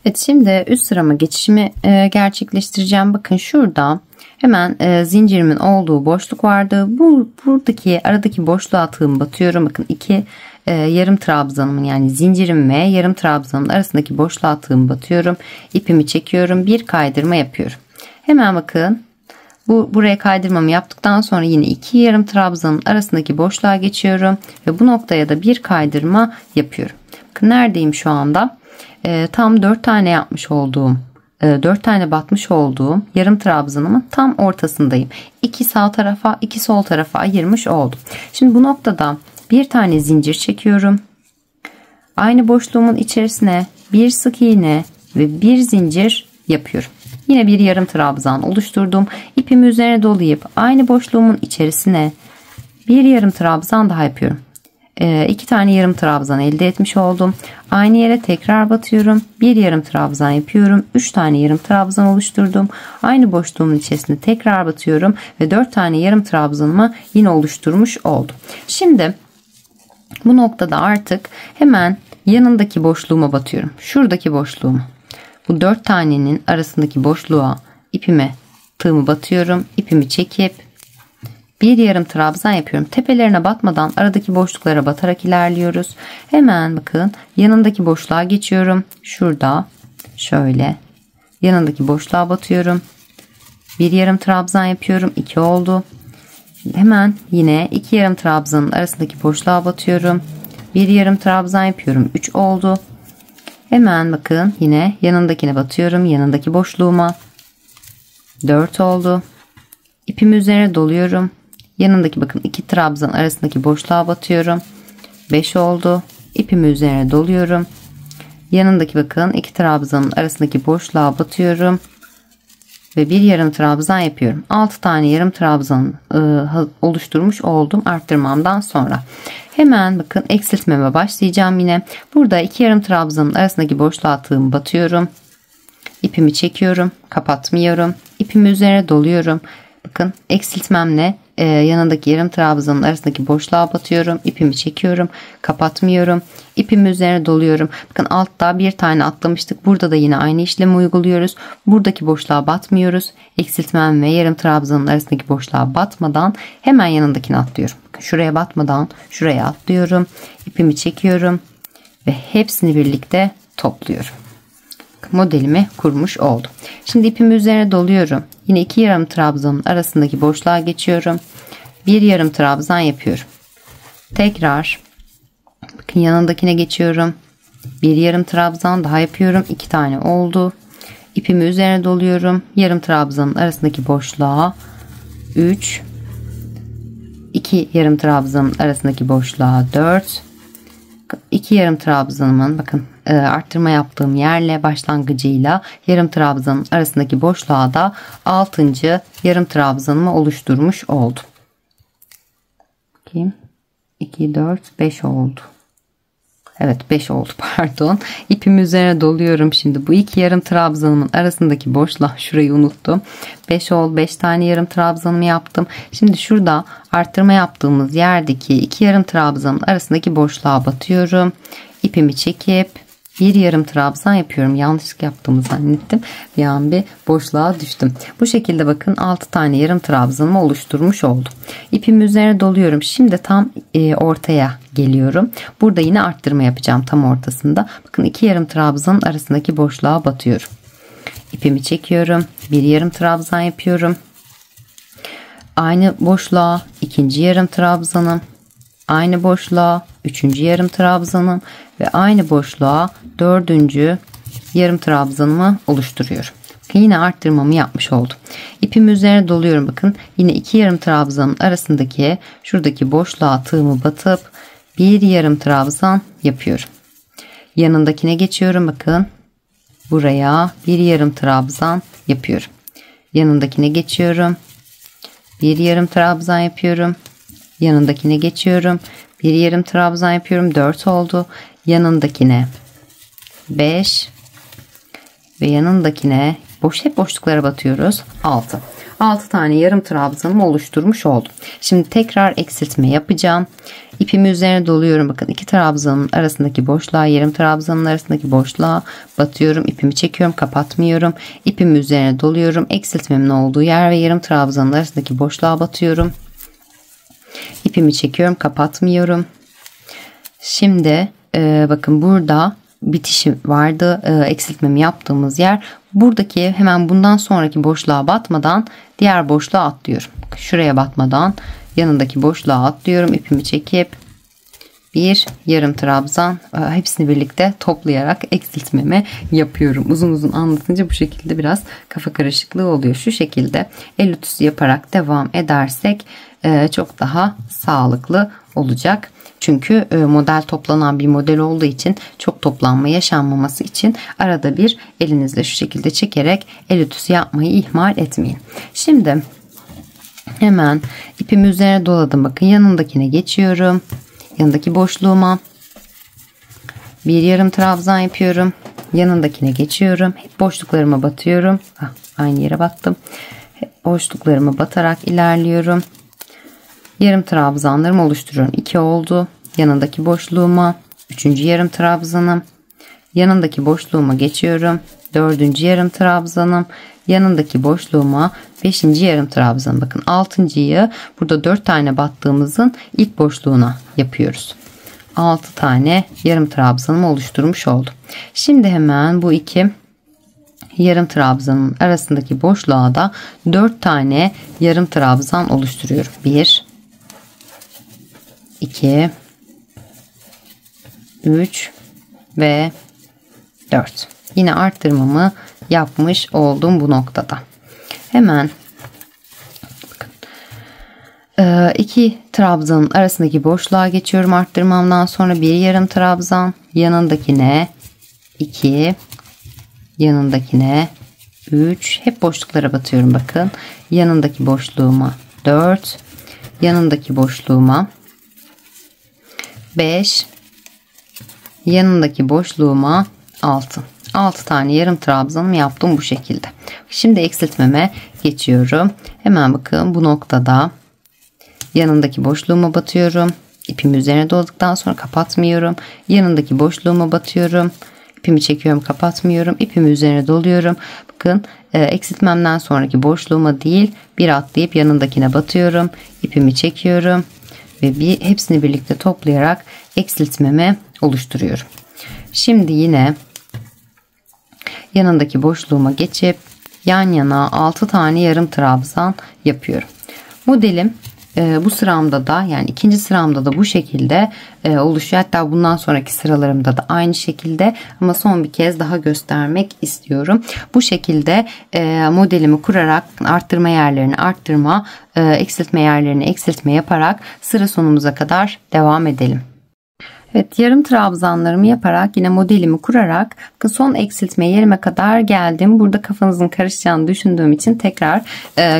Evet, şimdi üst sırama geçişimi gerçekleştireceğim. Bakın şurada hemen zincirimin olduğu boşluk vardı. Buradaki aradaki boşluğa tığım batıyorum. Bakın 2 yarım trabzanımın, yani zincirim ve yarım trabzanın arasındaki boşluğa tığım batıyorum. İpimi çekiyorum. Bir kaydırma yapıyorum. Hemen bakın buraya kaydırmamı yaptıktan sonra yine 2 yarım trabzanın arasındaki boşluğa geçiyorum ve bu noktaya da bir kaydırma yapıyorum. Bakın neredeyim şu anda? Tam 4 tane yapmış olduğum, 4 tane batmış olduğum yarım trabzanımın tam ortasındayım. 2 sağ tarafa, 2 sol tarafa ayırmış oldum. Şimdi bu noktada bir tane zincir çekiyorum. Aynı boşluğumun içerisine bir sık iğne ve bir zincir yapıyorum. Yine bir yarım trabzan oluşturdum. İpimi üzerine dolayıp aynı boşluğumun içerisine bir yarım trabzan daha yapıyorum. 2 tane yarım trabzan elde etmiş oldum. Aynı yere tekrar batıyorum. Bir yarım trabzan yapıyorum. 3 tane yarım trabzan oluşturdum. Aynı boşluğumun içerisine tekrar batıyorum ve 4 tane yarım trabzanımı yine oluşturmuş oldum. Şimdi bu noktada artık hemen yanındaki boşluğuma batıyorum. Şuradaki boşluğuma. Bu 4 tanenin arasındaki boşluğa ipime tığımı batıyorum. İpimi çekip bir yarım trabzan yapıyorum. Tepelerine batmadan aradaki boşluklara batarak ilerliyoruz. Hemen bakın yanındaki boşluğa geçiyorum. Şurada şöyle yanındaki boşluğa batıyorum. Bir yarım trabzan yapıyorum. 2 oldu. Hemen yine 2 yarım trabzanın arasındaki boşluğa batıyorum. Bir yarım trabzan yapıyorum. 3 oldu. Hemen bakın yine yanındakine batıyorum. Yanındaki boşluğuma 4 oldu. İpimi üzerine doluyorum. Yanındaki bakın 2 trabzan arasındaki boşluğa batıyorum. 5 oldu. İpimi üzerine doluyorum. Yanındaki bakın 2 trabzanın arasındaki boşluğa batıyorum. Ve bir yarım trabzan yapıyorum. 6 tane yarım trabzan oluşturmuş oldum arttırmamdan sonra. Hemen bakın eksiltmeme başlayacağım yine. Burada 2 yarım trabzanın arasındaki boşluğa tığımı batıyorum. İpimi çekiyorum. Kapatmıyorum. İpimi üzerine doluyorum. Bakın eksiltmemle yanındaki yarım trabzanın arasındaki boşluğa batıyorum. İpimi çekiyorum. Kapatmıyorum. İpimi üzerine doluyorum. Bakın altta bir tane atlamıştık. Burada da yine aynı işlemi uyguluyoruz. Buradaki boşluğa batmıyoruz. Eksiltmem ve yarım trabzanın arasındaki boşluğa batmadan hemen yanındakini atlıyorum. Bakın şuraya batmadan şuraya atlıyorum. İpimi çekiyorum ve hepsini birlikte topluyorum. Modelimi kurmuş oldum. Şimdi ipimi üzerine doluyorum. Yine 2 yarım trabzanın arasındaki boşluğa geçiyorum. Bir yarım trabzan yapıyorum. Tekrar bakın yanındakine geçiyorum. Bir yarım trabzan daha yapıyorum. 2 tane oldu. İpimi üzerine doluyorum. Yarım trabzanın arasındaki boşluğa 3, 2 yarım trabzanın arasındaki boşluğa 4, 2 yarım trabzanımın bakın arttırma yaptığım yerle başlangıcıyla yarım trabzanın arasındaki boşluğa da 6. yarım trabzanımı oluşturmuş oldum. Bakayım. 2, 4, 5 oldu. Evet 5 oldu pardon. İpimi üzerine doluyorum şimdi. Bu 2 yarım trabzanımın arasındaki boşluğa şurayı unuttum. 5 oldu. 5 tane yarım trabzanımı yaptım. Şimdi şurada arttırma yaptığımız yerdeki 2 yarım trabzanın arasındaki boşluğa batıyorum. İpimi çekip bir yarım trabzan yapıyorum. Yanlışlık yaptığımı zannettim. Bir an bir boşluğa düştüm. Bu şekilde bakın 6 tane yarım trabzanımı oluşturmuş oldum. İpimi üzerine doluyorum. Şimdi tam ortaya geliyorum. Burada yine arttırma yapacağım tam ortasında. Bakın 2 yarım trabzanın arasındaki boşluğa batıyorum. İpimi çekiyorum. Bir yarım trabzan yapıyorum. Aynı boşluğa 2. yarım trabzanım. Aynı boşluğa 3. yarım trabzanım ve aynı boşluğa 4. yarım trabzanımı oluşturuyorum. Yine arttırmamı yapmış oldum. İpimi üzerine doluyorum bakın. Yine 2 yarım trabzanın arasındaki şuradaki boşluğa tığımı batıp bir yarım trabzan yapıyorum. Yanındakine geçiyorum bakın. Buraya bir yarım trabzan yapıyorum. Yanındakine geçiyorum. Bir yarım trabzan yapıyorum. Yanındakine geçiyorum. Bir yarım trabzan yapıyorum. 4 oldu. Yanındakine 5 ve yanındakine hep boşluklara batıyoruz. 6. 6 tane yarım trabzanımı oluşturmuş oldum. Şimdi tekrar eksiltme yapacağım. İpimi üzerine doluyorum. Bakın 2 trabzanın arasındaki boşluğa, yarım trabzanın arasındaki boşluğa batıyorum. İpimi çekiyorum, kapatmıyorum. İpimi üzerine doluyorum. Eksiltmemin olduğu yer ve yarım trabzanın arasındaki boşluğa batıyorum. İpimi çekiyorum, kapatmıyorum. Şimdi bakın burada bitişim vardı. Eksiltmemi yaptığımız yer. Buradaki hemen bundan sonraki boşluğa batmadan diğer boşluğa atlıyorum. Şuraya batmadan yanındaki boşluğa atlıyorum. İpimi çekip bir yarım trabzan hepsini birlikte toplayarak eksiltmemi yapıyorum. Uzun uzun anlatınca bu şekilde biraz kafa karışıklığı oluyor. Şu şekilde el ütüsü yaparak devam edersek çok daha sağlıklı olacak. Çünkü model toplanan bir model olduğu için çok toplanma yaşanmaması için arada bir elinizle şu şekilde çekerek el ütüsü yapmayı ihmal etmeyin. Şimdi hemen ipimi üzerine doladım. Bakın yanındakine geçiyorum. Yanındaki boşluğuma bir yarım trabzan yapıyorum. Yanındakine geçiyorum. Hep boşluklarıma batıyorum. Aynı yere battım. Hep boşluklarıma batarak ilerliyorum. Yarım trabzanlarımı oluşturuyorum. 2 oldu. Yanındaki boşluğuma 3. yarım trabzanım. Yanındaki boşluğuma geçiyorum. 4. yarım trabzanım. yanındaki boşluğuma 5. yarım trabzan. Bakın 6.'yı burada 4 tane battığımızın ilk boşluğuna yapıyoruz. 6 tane yarım trabzanımı oluşturmuş oldum. Şimdi hemen bu iki yarım trabzanın arasındaki boşluğa da 4 tane yarım trabzan oluşturuyorum. 1 2 3 ve 4. Yine arttırmamı yapmış oldum bu noktada. Hemen iki trabzanın arasındaki boşluğa geçiyorum arttırmamdan sonra. Bir yarım trabzan, yanındakine 2, yanındakine 3, hep boşluklara batıyorum bakın. Yanındaki boşluğuma 4, yanındaki boşluğuma 5, yanındaki boşluğuma 6. 6 tane yarım trabzanımı yaptım bu şekilde. Şimdi eksiltmeme geçiyorum. Hemen bakın bu noktada yanındaki boşluğuma batıyorum. İpimi üzerine doladıktan sonra kapatmıyorum. Yanındaki boşluğuma batıyorum. İpimi çekiyorum, kapatmıyorum. İpimi üzerine doluyorum. Bakın eksiltmemden sonraki boşluğuma değil, bir atlayıp yanındakine batıyorum. İpimi çekiyorum ve hepsini birlikte toplayarak eksiltmemi oluşturuyorum. Şimdi yine yanındaki boşluğuma geçip yan yana 6 tane yarım trabzan yapıyorum. Modelim bu sıramda da, yani ikinci sıramda da bu şekilde oluşuyor. Hatta bundan sonraki sıralarımda da aynı şekilde, ama son bir kez daha göstermek istiyorum. Bu şekilde modelimi kurarak arttırma yerlerini arttırma, eksiltme yerlerini eksiltme yaparak sıra sonumuza kadar devam edelim. Evet, yarım trabzanlarımı yaparak yine modelimi kurarak son eksiltme yerime kadar geldim. Burada kafanızın karışacağını düşündüğüm için tekrar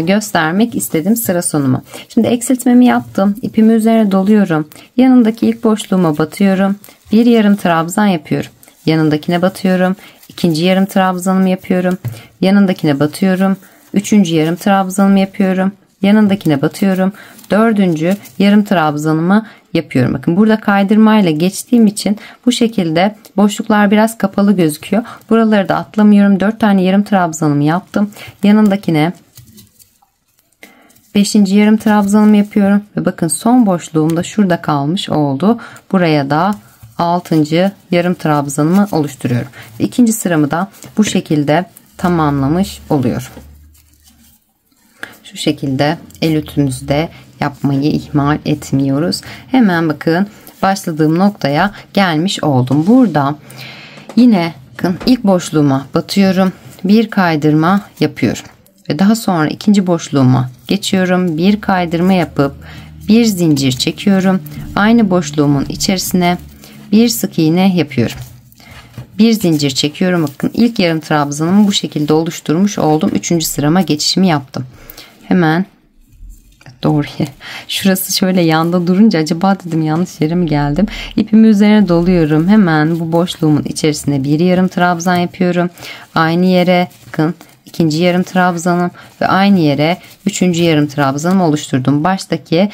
göstermek istedim sıra sonumu. Şimdi eksiltmemi yaptım. İpimi üzerine doluyorum. Yanındaki ilk boşluğuma batıyorum. Bir yarım trabzan yapıyorum. Yanındakine batıyorum. İkinci yarım trabzanımı yapıyorum. Yanındakine batıyorum. Üçüncü yarım trabzanımı yapıyorum. Yanındakine batıyorum. Dördüncü yarım trabzanımı yapıyorum. Bakın burada kaydırmayla geçtiğim için bu şekilde boşluklar biraz kapalı gözüküyor. Buraları da atlamıyorum. 4 tane yarım trabzanımı yaptım. Yanındakine 5. yarım trabzanımı yapıyorum ve bakın son boşluğum da şurada kalmış oldu. Buraya da 6. yarım trabzanımı oluşturuyorum. İkinci sıramı da bu şekilde tamamlamış oluyorum. Şu şekilde el ütümüzü de yapmayı ihmal etmiyoruz. Hemen bakın başladığım noktaya gelmiş oldum. Burada yine bakın ilk boşluğuma batıyorum. Bir kaydırma yapıyorum. Ve daha sonra ikinci boşluğuma geçiyorum. Bir kaydırma yapıp bir zincir çekiyorum. Aynı boşluğumun içerisine bir sık iğne yapıyorum. Bir zincir çekiyorum. Bakın ilk yarım trabzanımı bu şekilde oluşturmuş oldum. Üçüncü sırama geçişimi yaptım. Hemen doğru, şurası şöyle yanda durunca acaba dedim yanlış yere mi geldim. İpimi üzerine doluyorum. Hemen bu boşluğumun içerisine bir yarım trabzan yapıyorum. Aynı yere bakın ikinci yarım trabzanım ve aynı yere üçüncü yarım trabzanımı oluşturdum. Baştaki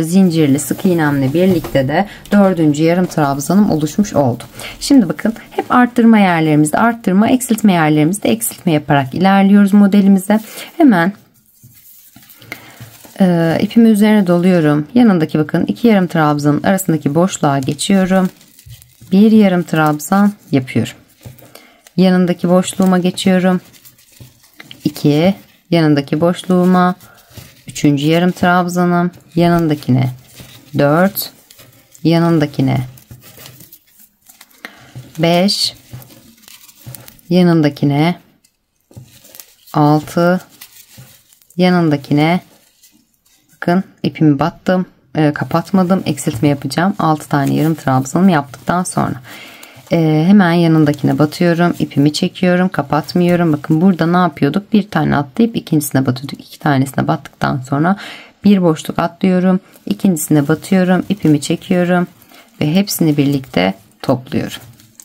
zincirli sık iğnemle birlikte de dördüncü yarım trabzanım oluşmuş oldu. Şimdi bakın hep arttırma yerlerimizde arttırma, eksiltme yerlerimizde eksiltme yaparak ilerliyoruz modelimize. Hemen ipimi üzerine doluyorum. Yanındaki bakın iki yarım trabzanın arasındaki boşluğa geçiyorum. Bir yarım trabzan yapıyorum. Yanındaki boşluğuma geçiyorum. 2, yanındaki boşluğuma 3. yarım trabzanım, yanındakine 4, yanındakine 5, yanındakine 6, yanındakine bakın ipimi battım, kapatmadım, eksiltme yapacağım. 6 tane yarım trabzanımı yaptıktan sonra hemen yanındakine batıyorum, ipimi çekiyorum, kapatmıyorum. Bakın burada ne yapıyorduk? Bir tane atlayıp ikincisine batıyorduk. 2 tanesine battıktan sonra bir boşluk atlıyorum, ikincisine batıyorum, ipimi çekiyorum ve hepsini birlikte topluyorum.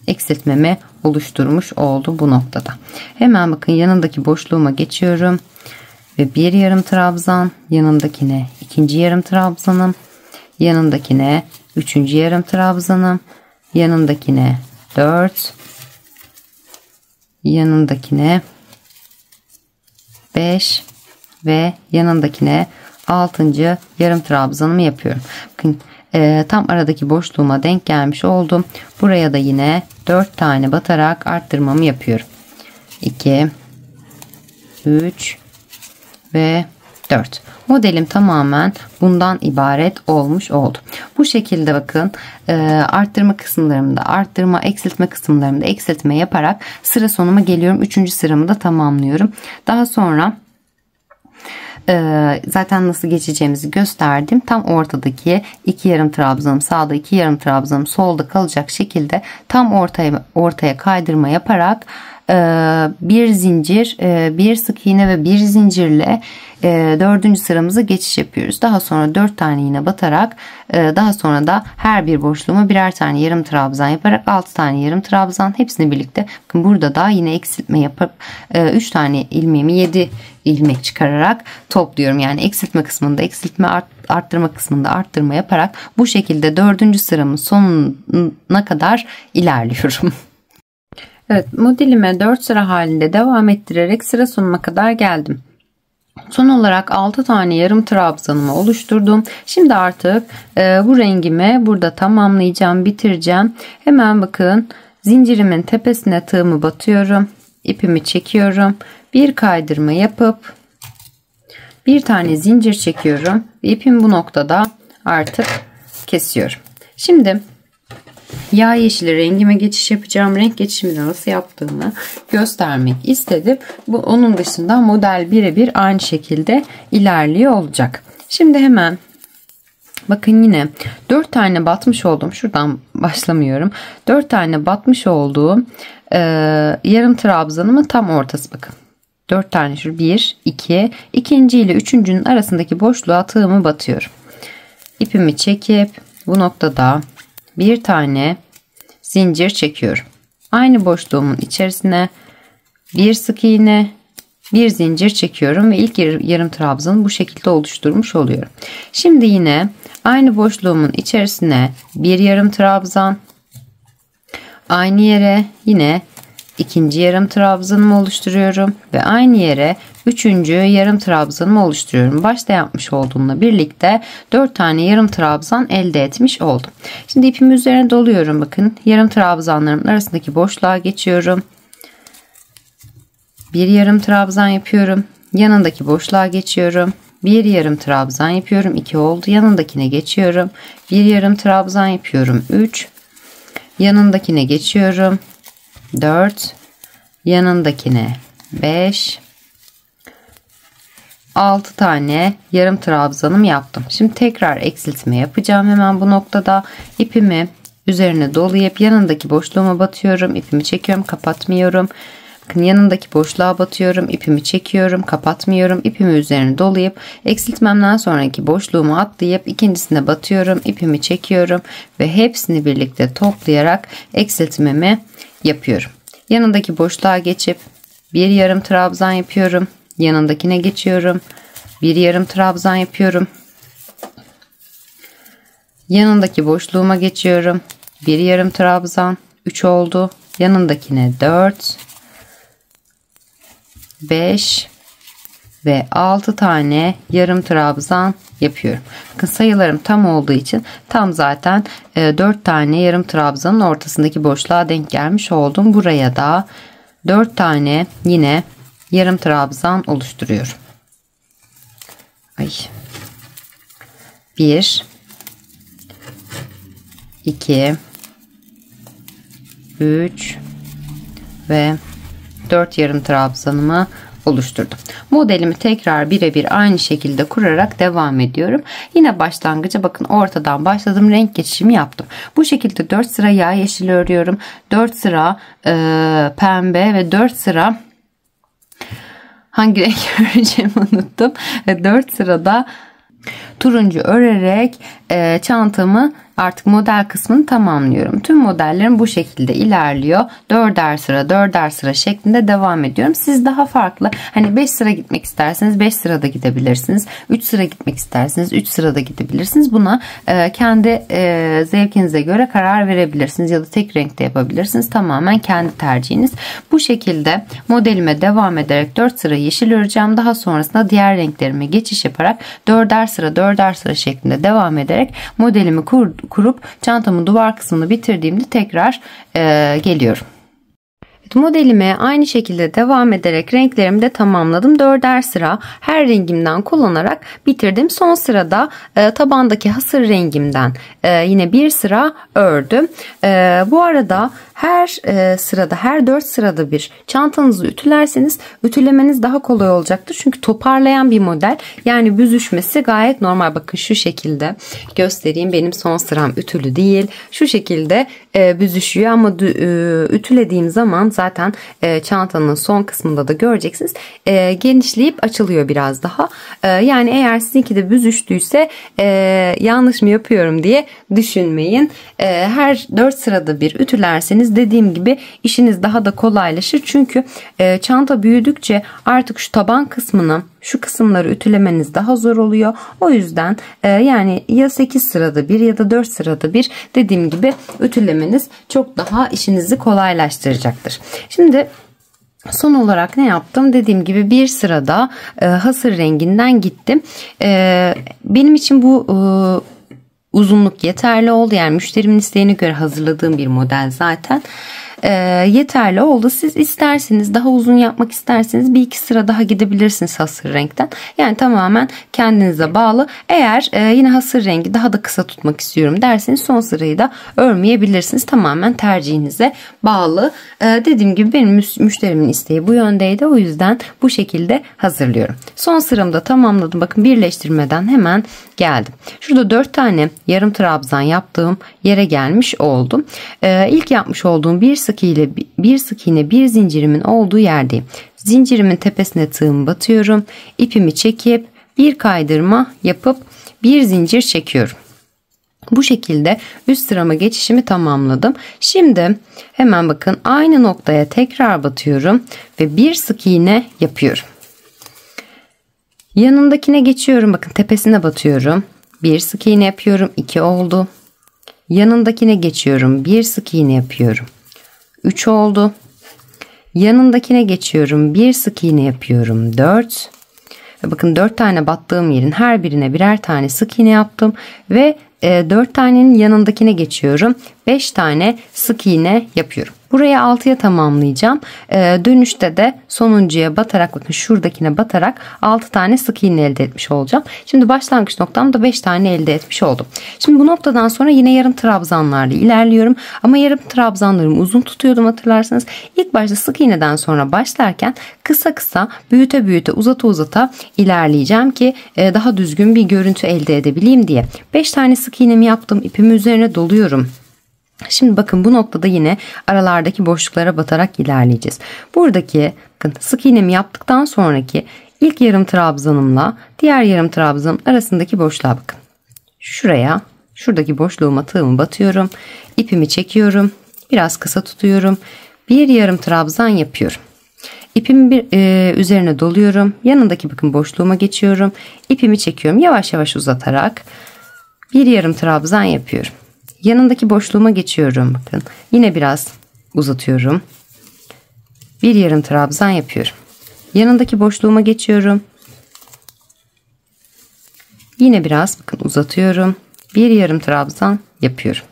Eksiltmemi oluşturmuş oldu bu noktada. Hemen bakın yanındaki boşluğuma geçiyorum ve bir yarım trabzan, yanındakine ikinci yarım trabzanım, yanındakine üçüncü yarım trabzanım, yanındakine 4, yanındakine 5 ve yanındakine 6. yarım trabzanımı yapıyorum. Bakın tam aradaki boşluğuma denk gelmiş oldum. Buraya da yine 4 tane batarak arttırmamı yapıyorum. 2 3 ve 4. Modelim tamamen bundan ibaret olmuş oldu. Bu şekilde bakın arttırma kısımlarımda arttırma, eksiltme kısımlarımda eksiltme yaparak sıra sonuma geliyorum. 3. sıramı da tamamlıyorum. Daha sonra zaten nasıl geçeceğimizi gösterdim. Tam ortadaki 2 yarım trabzanım sağda, 2 yarım trabzanım solda kalacak şekilde tam ortaya kaydırma yaparak bir zincir, bir sık iğne ve bir zincirle 4. sıramıza geçiş yapıyoruz. Daha sonra 4 tane iğne batarak daha sonra da her bir boşluğuma birer tane yarım trabzan yaparak 6 tane yarım trabzan, hepsini birlikte bakın burada da yine eksiltme yapıp 3 tane ilmeğimi 7 ilmek çıkararak topluyorum. Yani eksiltme kısmında eksiltme, arttırma kısmında arttırma yaparak bu şekilde 4. sıramın sonuna kadar ilerliyorum. Evet, modelime 4 sıra halinde devam ettirerek sıra sonuna kadar geldim. Son olarak 6 tane yarım trabzanımı oluşturdum. Şimdi artık bu rengimi burada tamamlayacağım, bitireceğim. Hemen bakın zincirimin tepesine tığımı batıyorum. İpimi çekiyorum. Bir kaydırma yapıp bir tane zincir çekiyorum. İpimi bu noktada artık kesiyorum. Şimdi yağ yeşili rengime geçiş yapacağım. Renk geçişimi de nasıl yaptığımı göstermek istedim. Bu onun dışında model birebir aynı şekilde ilerliyor olacak. Şimdi hemen bakın yine 4 tane batmış olduğum, şuradan başlamıyorum. 4 tane batmış olduğum yarım trabzanımın tam ortası bakın. 4 tane şu 1, 2, ikinci ile üçüncünün arasındaki boşluğa tığımı batıyorum. İpimi çekip bu noktada bir tane zincir çekiyorum. Aynı boşluğumun içerisine bir sık iğne, bir zincir çekiyorum ve ilk yarım trabzanı bu şekilde oluşturmuş oluyorum. Şimdi yine aynı boşluğumun içerisine bir yarım trabzan, aynı yere yine ikinci yarım trabzanımı oluşturuyorum ve aynı yere üçüncü yarım trabzanımı oluşturuyorum. Başta yapmış olduğumla birlikte 4 tane yarım trabzan elde etmiş oldum. Şimdi ipimi üzerine doluyorum. Bakın yarım trabzanlarımın arasındaki boşluğa geçiyorum. Bir yarım trabzan yapıyorum. Yanındaki boşluğa geçiyorum. Bir yarım trabzan yapıyorum. 2 oldu. Yanındakine geçiyorum. Bir yarım trabzan yapıyorum. 3. Yanındakine geçiyorum. 4, yanındakine 5, 6 tane yarım trabzanım yaptım. Şimdi tekrar eksiltme yapacağım. Hemen bu noktada ipimi üzerine dolayıp yanındaki boşluğuma batıyorum. İpimi çekiyorum, kapatmıyorum. Bakın yanındaki boşluğa batıyorum, ipimi çekiyorum, kapatmıyorum. İpimi üzerine dolayıp eksiltmemden sonraki boşluğumu atlayıp ikincisine batıyorum, ipimi çekiyorum ve hepsini birlikte toplayarak eksiltmemi yapıyorum. Yanındaki boşluğa geçip bir yarım trabzan yapıyorum. Yanındakine geçiyorum. Bir yarım trabzan yapıyorum. Yanındaki boşluğuma geçiyorum. Bir yarım trabzan. 3 oldu. Yanındakine 4, 5 ve 6 tane yarım trabzan yapıyorum. Bakın sayılarım tam olduğu için tam zaten 4 tane yarım trabzanın ortasındaki boşluğa denk gelmiş oldum. Buraya da 4 tane yine yarım trabzan oluşturuyorum. 1 2 3 ve 4 yarım trabzanımı oluşturdum. Modelimi tekrar birebir aynı şekilde kurarak devam ediyorum. Yine başlangıca bakın ortadan başladım. Renk geçişimi yaptım. Bu şekilde 4 sıra yağ yeşili örüyorum. 4 sıra pembe ve 4 sıra hangi renk öreceğimi unuttum. 4 sırada turuncu örerek çantamı artık model kısmını tamamlıyorum. Tüm modellerim bu şekilde ilerliyor. 4'er sıra 4'er sıra şeklinde devam ediyorum. Siz daha farklı, hani 5 sıra gitmek isterseniz 5 sırada gidebilirsiniz. 3 sıra gitmek isterseniz 3 sırada gidebilirsiniz. Buna kendi zevkinize göre karar verebilirsiniz ya da tek renkte yapabilirsiniz. Tamamen kendi tercihiniz. Bu şekilde modelime devam ederek 4 sıra yeşil öreceğim. Daha sonrasında diğer renklerime geçiş yaparak 4'er sıra 4'er sıra şeklinde devam ederek modelimi kurup çantamın duvar kısmını bitirdiğimde tekrar geliyorum. Modelime aynı şekilde devam ederek renklerimi de tamamladım. 4'er sıra her rengimden kullanarak bitirdim. Son sırada tabandaki hasır rengimden yine bir sıra ördüm. Bu arada her sırada, her 4 sırada bir çantanızı ütülerseniz ütülemeniz daha kolay olacaktır. Çünkü toparlayan bir model, yani büzüşmesi gayet normal. Bakın şu şekilde göstereyim. Benim son sıram ütülü değil. Şu şekilde büzüşüyor ama ütülediğim zaman zaten çantanın son kısmında da göreceksiniz. Genişleyip açılıyor biraz daha. Yani eğer sizinki de büzüştüyse yanlış mı yapıyorum diye düşünmeyin. Her 4 sırada bir ütülerseniz dediğim gibi işiniz daha da kolaylaşır. Çünkü çanta büyüdükçe artık şu taban kısmını, şu kısımları ütülemeniz daha zor oluyor. O yüzden yani ya 8 sırada bir ya da 4 sırada bir dediğim gibi ütülemeniz çok daha işinizi kolaylaştıracaktır. Şimdi son olarak ne yaptım? Dediğim gibi bir sırada hasır renginden gittim. Benim için bu uzunluk yeterli oldu. Yani müşterimin isteğine göre hazırladığım bir model zaten. Yeterli oldu. Siz isterseniz daha uzun yapmak isterseniz bir iki sıra daha gidebilirsiniz hasır renkten. Yani tamamen kendinize bağlı. Eğer yine hasır rengi daha da kısa tutmak istiyorum derseniz son sırayı da örmeyebilirsiniz. Tamamen tercihinize bağlı. Dediğim gibi benim müşterimin isteği bu yöndeydi. O yüzden bu şekilde hazırlıyorum. Son sıramı da tamamladım. Bakın birleştirmeden hemen geldim. Şurada 4 tane yarım trabzan yaptığım yere gelmiş oldum. İlk yapmış olduğum bir sık iğne bir zincirimin olduğu yerdeyim. Zincirimin tepesine tığımı batıyorum. İpimi çekip bir kaydırma yapıp bir zincir çekiyorum. Bu şekilde üst sırama geçişimi tamamladım. Şimdi hemen bakın aynı noktaya tekrar batıyorum ve bir sık iğne yapıyorum. Yanındakine geçiyorum. Bakın tepesine batıyorum. Bir sık iğne yapıyorum. 2 oldu. Yanındakine geçiyorum. Bir sık iğne yapıyorum. 3 oldu. Yanındakine geçiyorum. Bir sık iğne yapıyorum. 4. Ve bakın 4 tane battığım yerin her birine birer tane sık iğne yaptım. Ve 4 tanenin yanındakine geçiyorum. 5 tane sık iğne yapıyorum. Burayı 6'ya tamamlayacağım. Dönüşte de sonuncuya batarak, bakın şuradakine batarak 6 tane sık iğne elde etmiş olacağım. Şimdi başlangıç noktamda 5 tane elde etmiş oldum. Şimdi bu noktadan sonra yine yarım trabzanlarla ilerliyorum. Ama yarım trabzanlarımı uzun tutuyordum, hatırlarsanız. İlk başta sık iğneden sonra başlarken kısa kısa, büyüte büyüte, uzata uzata ilerleyeceğim ki daha düzgün bir görüntü elde edebileyim diye. 5 tane sık iğnemi yaptım. İpimi üzerine doluyorum. Şimdi bakın bu noktada yine aralardaki boşluklara batarak ilerleyeceğiz. Buradaki bakın sık iğnemi yaptıktan sonraki ilk yarım trabzanımla diğer yarım trabzanım arasındaki boşluğa bakın. Şuraya, şuradaki boşluğuma tığımı batıyorum. İpimi çekiyorum. Biraz kısa tutuyorum. Bir yarım trabzan yapıyorum. İpimi üzerine doluyorum. Yanındaki bakın boşluğuma geçiyorum. İpimi çekiyorum. Yavaş yavaş uzatarak bir yarım trabzan yapıyorum. Yanındaki boşluğuma geçiyorum. Bakın yine biraz uzatıyorum. Bir yarım trabzan yapıyorum. Yanındaki boşluğuma geçiyorum. Yine biraz bakın uzatıyorum. Bir yarım trabzan yapıyorum.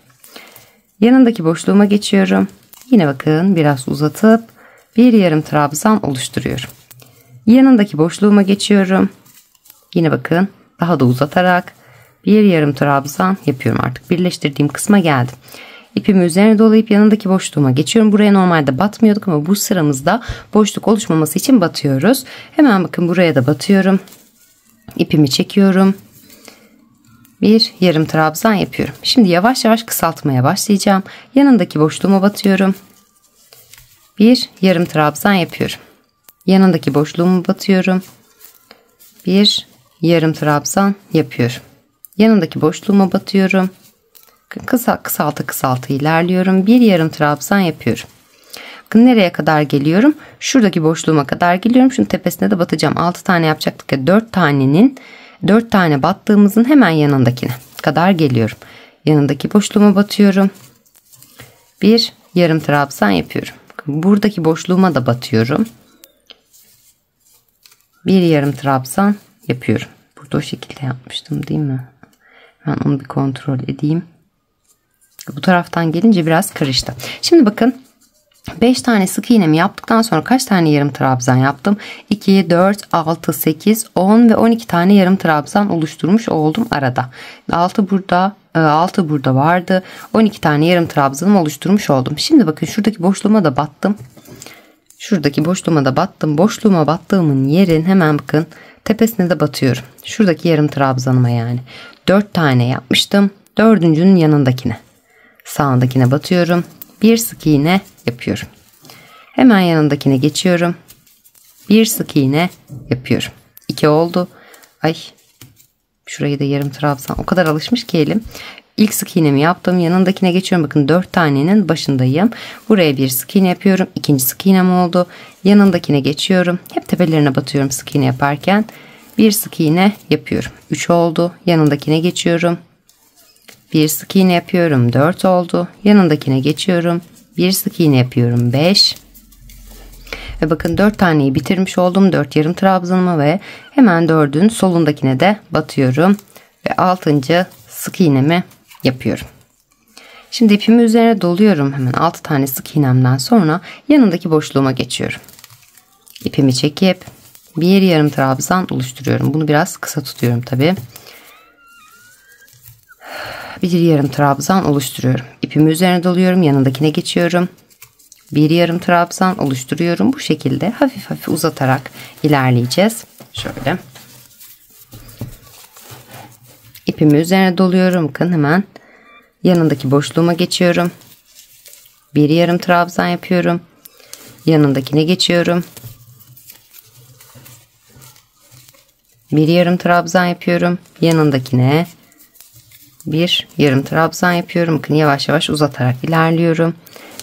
Yanındaki boşluğuma geçiyorum. Yine bakın biraz uzatıp bir yarım trabzan oluşturuyorum. Yanındaki boşluğuma geçiyorum. Yine bakın daha da uzatarak bir yarım trabzan yapıyorum. Artık birleştirdiğim kısma geldim. İpimi üzerine dolayıp yanındaki boşluğuma geçiyorum. Buraya normalde batmıyorduk ama bu sıramızda boşluk oluşmaması için batıyoruz. Hemen bakın buraya da batıyorum. İpimi çekiyorum. Bir yarım trabzan yapıyorum. Şimdi yavaş yavaş kısaltmaya başlayacağım. Yanındaki boşluğuma batıyorum. Bir yarım trabzan yapıyorum. Yanındaki boşluğumu batıyorum. Bir yarım trabzan yapıyorum. Yanındaki boşluğuma batıyorum. Kısalta ilerliyorum. Bir yarım trabzan yapıyorum. Bakın nereye kadar geliyorum? Şuradaki boşluğuma kadar geliyorum. Şunun tepesine de batacağım. 6 tane yapacaktık ya, 4 tane battığımızın hemen yanındakine kadar geliyorum. Yanındaki boşluğuma batıyorum. Bir yarım trabzan yapıyorum. Bakın buradaki boşluğuma da batıyorum. Bir yarım trabzan yapıyorum. Burada o şekilde yapmıştım değil mi? Ben onu bir kontrol edeyim. Bu taraftan gelince biraz karıştı. Şimdi bakın 5 tane sık iğnemi yaptıktan sonra kaç tane yarım trabzan yaptım? 2, 4, 6, 8, 10 ve 12 tane yarım trabzan oluşturmuş oldum arada. 6 burada vardı. 12 tane yarım trabzanım oluşturmuş oldum. Şimdi bakın şuradaki boşluğuma da battım. Boşluğuma battığımın yerin hemen bakın tepesine de batıyorum. Şuradaki yarım trabzanıma yani. 4 tane yapmıştım. Dördüncünün yanındakine. Sağındakine batıyorum. Bir sık iğne yapıyorum. Hemen yanındakine geçiyorum. Bir sık iğne yapıyorum. 2 oldu. Ay. Şurayı da yarım trabzan. O kadar alışmış ki elim. İlk sık iğnemi yaptım. Yanındakine geçiyorum. Bakın 4 tanenin başındayım. Buraya bir sık iğne yapıyorum. İkinci sık iğnem oldu. Yanındakine geçiyorum. Hep tepelerine batıyorum sık iğne yaparken. Bir sık iğne yapıyorum. 3 oldu. Yanındakine geçiyorum. Bir sık iğne yapıyorum. 4 oldu. Yanındakine geçiyorum. Bir sık iğne yapıyorum. 5. Ve bakın 4 taneyi bitirmiş oldum. 4 yarım trabzanımı ve hemen 4'ün solundakine de batıyorum. Ve 6. sık iğnemi yapıyorum. Şimdi ipimi üzerine doluyorum. Hemen 6 tane sık iğnemden sonra yanındaki boşluğuma geçiyorum. İpimi çekip bir yarım trabzan oluşturuyorum. Bunu biraz kısa tutuyorum tabi. Bir yarım trabzan oluşturuyorum. İpimi üzerine doluyorum. Yanındakine geçiyorum. Bir yarım trabzan oluşturuyorum. Bu şekilde hafif hafif uzatarak ilerleyeceğiz. Şöyle. İpimi üzerine doluyorum. Bakın hemen yanındaki boşluğuma geçiyorum. Bir yarım trabzan yapıyorum. Yanındakine geçiyorum. Bir yarım trabzan yapıyorum. Yanındakine bir yarım trabzan yapıyorum. Bakın yavaş yavaş uzatarak ilerliyorum.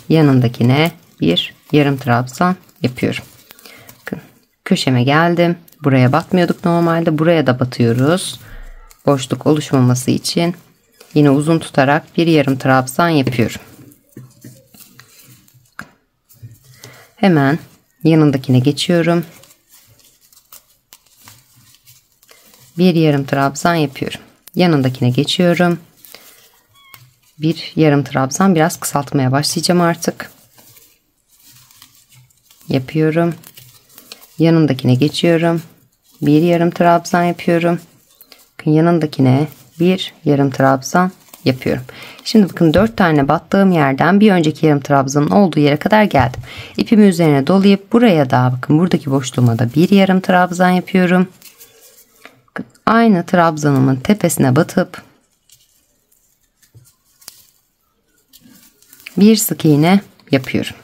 Yanındakine bir yarım trabzan yapıyorum. Bakın köşeme geldim. Buraya batmıyorduk normalde. Buraya da batıyoruz. Boşluk oluşmaması için yine uzun tutarak bir yarım trabzan yapıyorum. Hemen yanındakine geçiyorum. Bir yarım trabzan yapıyorum. Yanındakine geçiyorum. Bir yarım trabzan, biraz kısaltmaya başlayacağım artık. Yapıyorum. Yanındakine geçiyorum. Bir yarım trabzan yapıyorum. Yanındakine bir yarım trabzan yapıyorum. Şimdi bakın 4 tane battığım yerden bir önceki yarım trabzanın olduğu yere kadar geldim. İpimi üzerine dolayıp buraya da bakın buradaki boşluğuma da bir yarım trabzan yapıyorum. Aynı trabzanımın tepesine batıp bir sık iğne yapıyorum.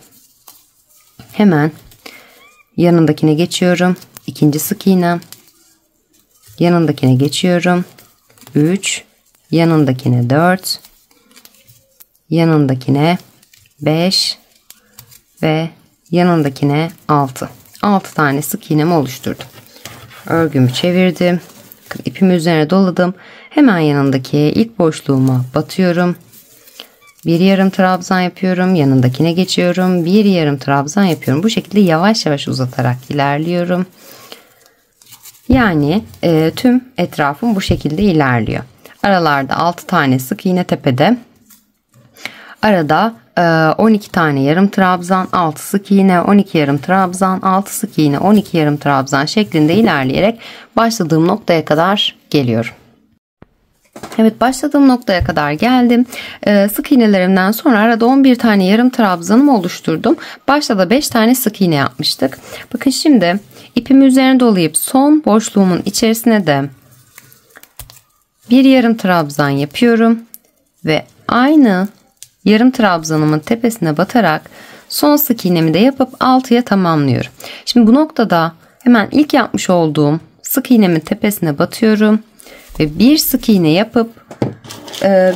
Hemen yanındakine geçiyorum. İkinci sık iğnem. Yanındakine geçiyorum. 3, yanındakine 4, yanındakine 5 ve yanındakine 6. 6 tane sık iğnemi oluşturdum. Örgümü çevirdim. İpimi üzerine doladım. Hemen yanındaki ilk boşluğuma batıyorum. Bir yarım trabzan yapıyorum. Yanındakine geçiyorum. Bir yarım trabzan yapıyorum. Bu şekilde yavaş yavaş uzatarak ilerliyorum. Yani tüm etrafım bu şekilde ilerliyor. Aralarda 6 tane sık iğne tepede. Arada 12 tane yarım trabzan, 6 sık iğne, 12 yarım trabzan, 6 sık iğne, 12 yarım trabzan şeklinde ilerleyerek başladığım noktaya kadar geliyorum. Evet, başladığım noktaya kadar geldim. Sık iğnelerimden sonra arada 11 tane yarım trabzanımı oluşturdum. Başta da 5 tane sık iğne yapmıştık. Bakın şimdi ipimi üzerine dolayıp son boşluğumun içerisine de bir yarım trabzan yapıyorum. Ve aynı yarım trabzanımın tepesine batarak son sık iğnemi de yapıp 6'ya tamamlıyorum. Şimdi bu noktada hemen ilk yapmış olduğum sık iğnemin tepesine batıyorum. ve bir sık iğne yapıp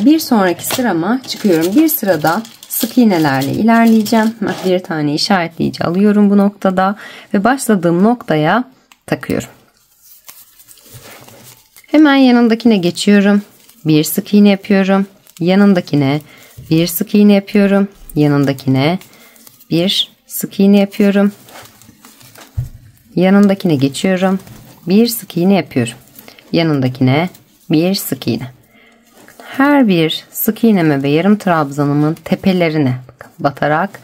bir sonraki sırama çıkıyorum. Bir sırada sık iğnelerle ilerleyeceğim. Bir tane işaretleyici alıyorum bu noktada ve başladığım noktaya takıyorum. Hemen yanındakine geçiyorum. Bir sık iğne yapıyorum. Yanındakine bir sık iğne yapıyorum. Yanındakine bir sık iğne yapıyorum. Yanındakine geçiyorum. Bir sık iğne yapıyorum. Yanındakine bir sık iğne. Her bir sık iğneme ve yarım trabzanımın tepelerine batarak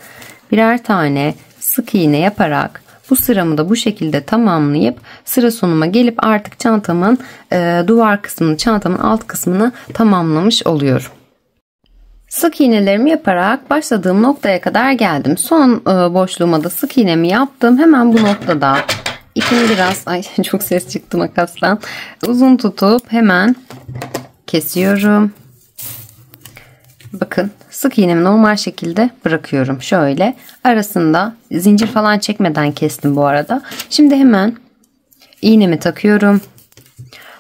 birer tane sık iğne yaparak bu sıramı da bu şekilde tamamlayıp sıra sonuma gelip artık çantamın duvar kısmını, çantamın alt kısmını tamamlamış oluyorum. Sık iğnelerimi yaparak başladığım noktaya kadar geldim. Son boşluğuma da sık iğnemi yaptım. Hemen bu noktada ipimi biraz çok ses çıktı makastan. Uzun tutup hemen kesiyorum. Bakın sık iğnemi normal şekilde bırakıyorum. Şöyle arasında zincir falan çekmeden kestim bu arada. Şimdi hemen iğnemi takıyorum.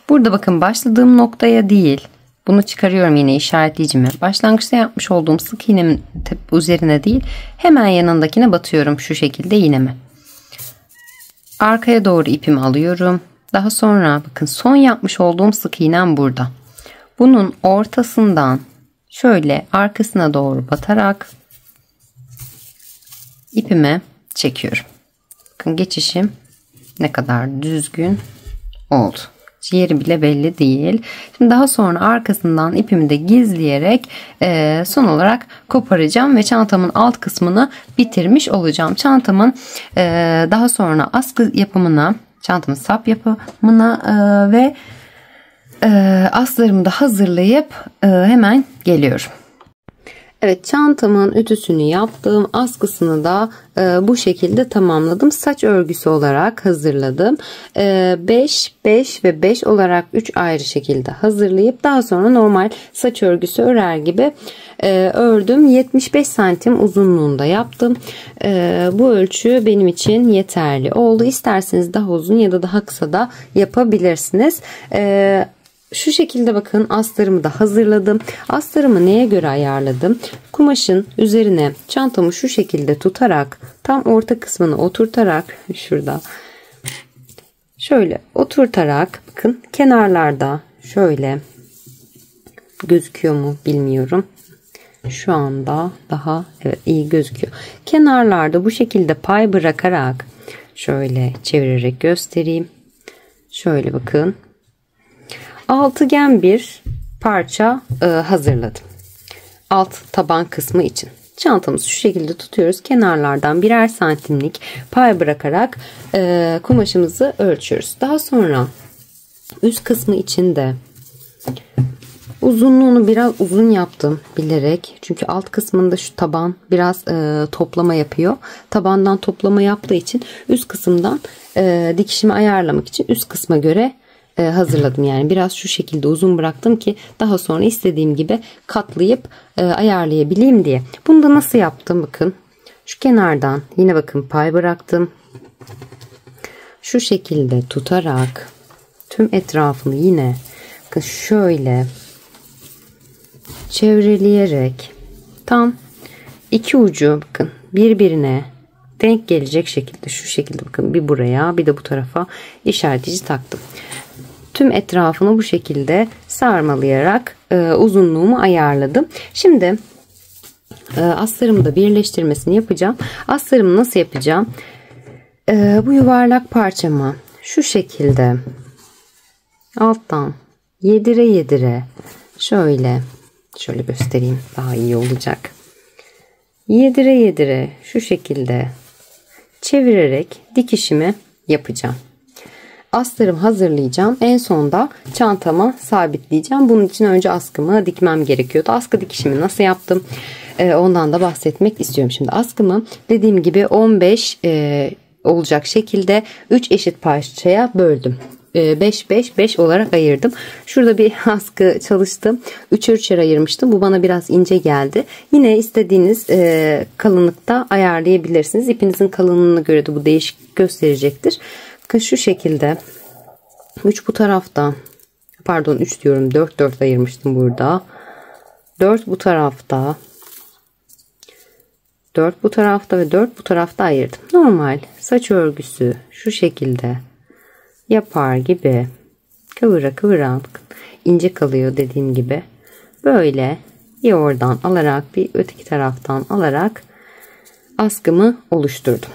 Burada bakın başladığım noktaya değil. Bunu çıkarıyorum yine işaretleyicimi. Başlangıçta yapmış olduğum sık iğnemin üzerine değil, hemen yanındakine batıyorum şu şekilde iğnemi. Arkaya doğru ipimi alıyorum. Daha sonra bakın son yapmış olduğum sık iğnem burada. Bunun ortasından şöyle arkasına doğru batarak ipimi çekiyorum. Bakın geçişim ne kadar düzgün oldu. Yeri bile belli değil. Şimdi daha sonra arkasından ipimi de gizleyerek son olarak koparacağım ve çantamın alt kısmını bitirmiş olacağım. Çantamın daha sonra askı yapımına, çantamın sap yapımına ve aslarımı da hazırlayıp hemen geliyorum. Evet, çantamın ütüsünü yaptım. Askısını da bu şekilde tamamladım. Saç örgüsü olarak hazırladım. 5, 5 ve 5 olarak 3 ayrı şekilde hazırlayıp daha sonra normal saç örgüsü örer gibi ördüm. 75 santim uzunluğunda yaptım. Bu ölçü benim için yeterli oldu. İsterseniz daha uzun ya da daha kısa da yapabilirsiniz. Şu şekilde bakın astarımı da hazırladım. Astarımı neye göre ayarladım? Kumaşın üzerine çantamı şu şekilde tutarak tam orta kısmını oturtarak şurada şöyle oturtarak bakın kenarlarda şöyle gözüküyor mu bilmiyorum. Şu anda daha evet iyi gözüküyor. Kenarlarda bu şekilde pay bırakarak şöyle çevirerek göstereyim. Şöyle bakın. Altıgen bir parça hazırladım. Alt taban kısmı için. Çantamızı şu şekilde tutuyoruz. Kenarlardan birer santimlik pay bırakarak kumaşımızı ölçüyoruz. Daha sonra üst kısmı için de uzunluğunu biraz uzun yaptım bilerek. Çünkü alt kısmında şu taban biraz toplama yapıyor. Tabandan toplama yaptığı için üst kısımdan dikişimi ayarlamak için üst kısma göre hazırladım. Yani biraz şu şekilde uzun bıraktım ki daha sonra istediğim gibi katlayıp ayarlayabileyim diye. Bunu da nasıl yaptım bakın. Şu kenardan yine bakın pay bıraktım. Şu şekilde tutarak tüm etrafını yine bakın şöyle çevreleyerek tam iki ucu bakın birbirine denk gelecek şekilde şu şekilde bakın bir buraya bir de bu tarafa işaretleyici taktım. Tüm etrafını bu şekilde sarmalayarak uzunluğumu ayarladım. Şimdi astarımı da birleştirmesini yapacağım. Astarımı nasıl yapacağım? Bu yuvarlak parçamı şu şekilde alttan yedire yedire şöyle göstereyim daha iyi olacak. Yedire yedire şu şekilde çevirerek dikişimi yapacağım. Astarımı hazırlayacağım. En sonda çantama sabitleyeceğim. Bunun için önce askımı dikmem gerekiyordu. Askı dikişimi nasıl yaptım? Ondan da bahsetmek istiyorum. Şimdi askımı dediğim gibi 15 olacak şekilde 3 eşit parçaya böldüm. 5 olarak ayırdım. Şurada bir askı çalıştım. 3'e 3'er ayırmıştım. Bu bana biraz ince geldi. Yine istediğiniz kalınlıkta ayarlayabilirsiniz. İpinizin kalınlığına göre de bu değişik gösterecektir. Bakın şu şekilde 3 bu tarafta Pardon 3 diyorum, 4 ayırmıştım burada. 4 bu tarafta. 4 bu tarafta ve 4 bu tarafta ayırdım. Normal saç örgüsü şu şekilde yapar gibi kıvıra kıvıra, ince kalıyor dediğim gibi. Böyle bir oradan alarak bir öteki taraftan alarak askımı oluşturdum.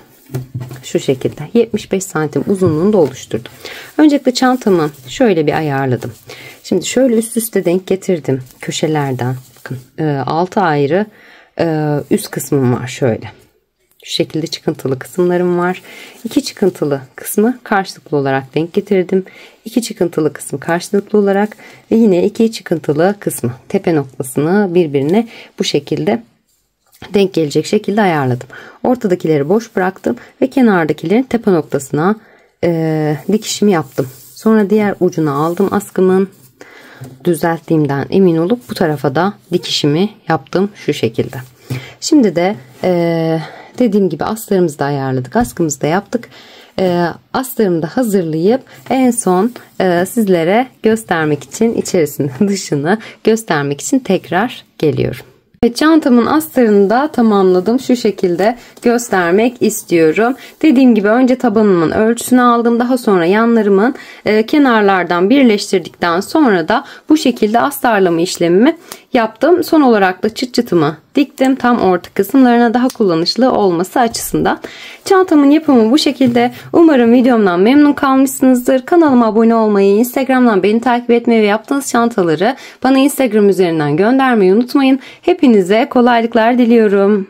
Şu şekilde 75 santim uzunluğunda oluşturdum. Öncelikle çantamı şöyle bir ayarladım. Şimdi şöyle üst üste denk getirdim köşelerden. Bakın 6 ayrı üst kısmım var şöyle. Şu şekilde çıkıntılı kısımlarım var. 2 çıkıntılı kısmı karşılıklı olarak denk getirdim. 2 çıkıntılı kısmı karşılıklı olarak ve yine 2 çıkıntılı kısmı tepe noktasını birbirine bu şekilde denk gelecek şekilde ayarladım. Ortadakileri boş bıraktım ve kenardakilerin tepe noktasına dikişimi yaptım. Sonra diğer ucuna aldım askımın. Düzelttiğimden emin olup bu tarafa da dikişimi yaptım şu şekilde. Şimdi de dediğim gibi astarımızı da ayarladık. Askımızı da yaptık. Astarımı da hazırlayıp en son sizlere göstermek için, içerisini dışını göstermek için tekrar geliyorum. Çantamın astarını da tamamladım. Şu şekilde göstermek istiyorum. Dediğim gibi önce tabanımın ölçüsünü aldım. Daha sonra yanlarımın kenarlardan birleştirdikten sonra da bu şekilde astarlama işlemimi yaptım. Son olarak da çıt çıtımı diktim. Tam orta kısımlarına daha kullanışlı olması açısından. Çantamın yapımı bu şekilde. Umarım videomdan memnun kalmışsınızdır. Kanalıma abone olmayı, Instagram'dan beni takip etmeyi ve yaptığınız çantaları bana Instagram üzerinden göndermeyi unutmayın. Hepinize kolaylıklar diliyorum.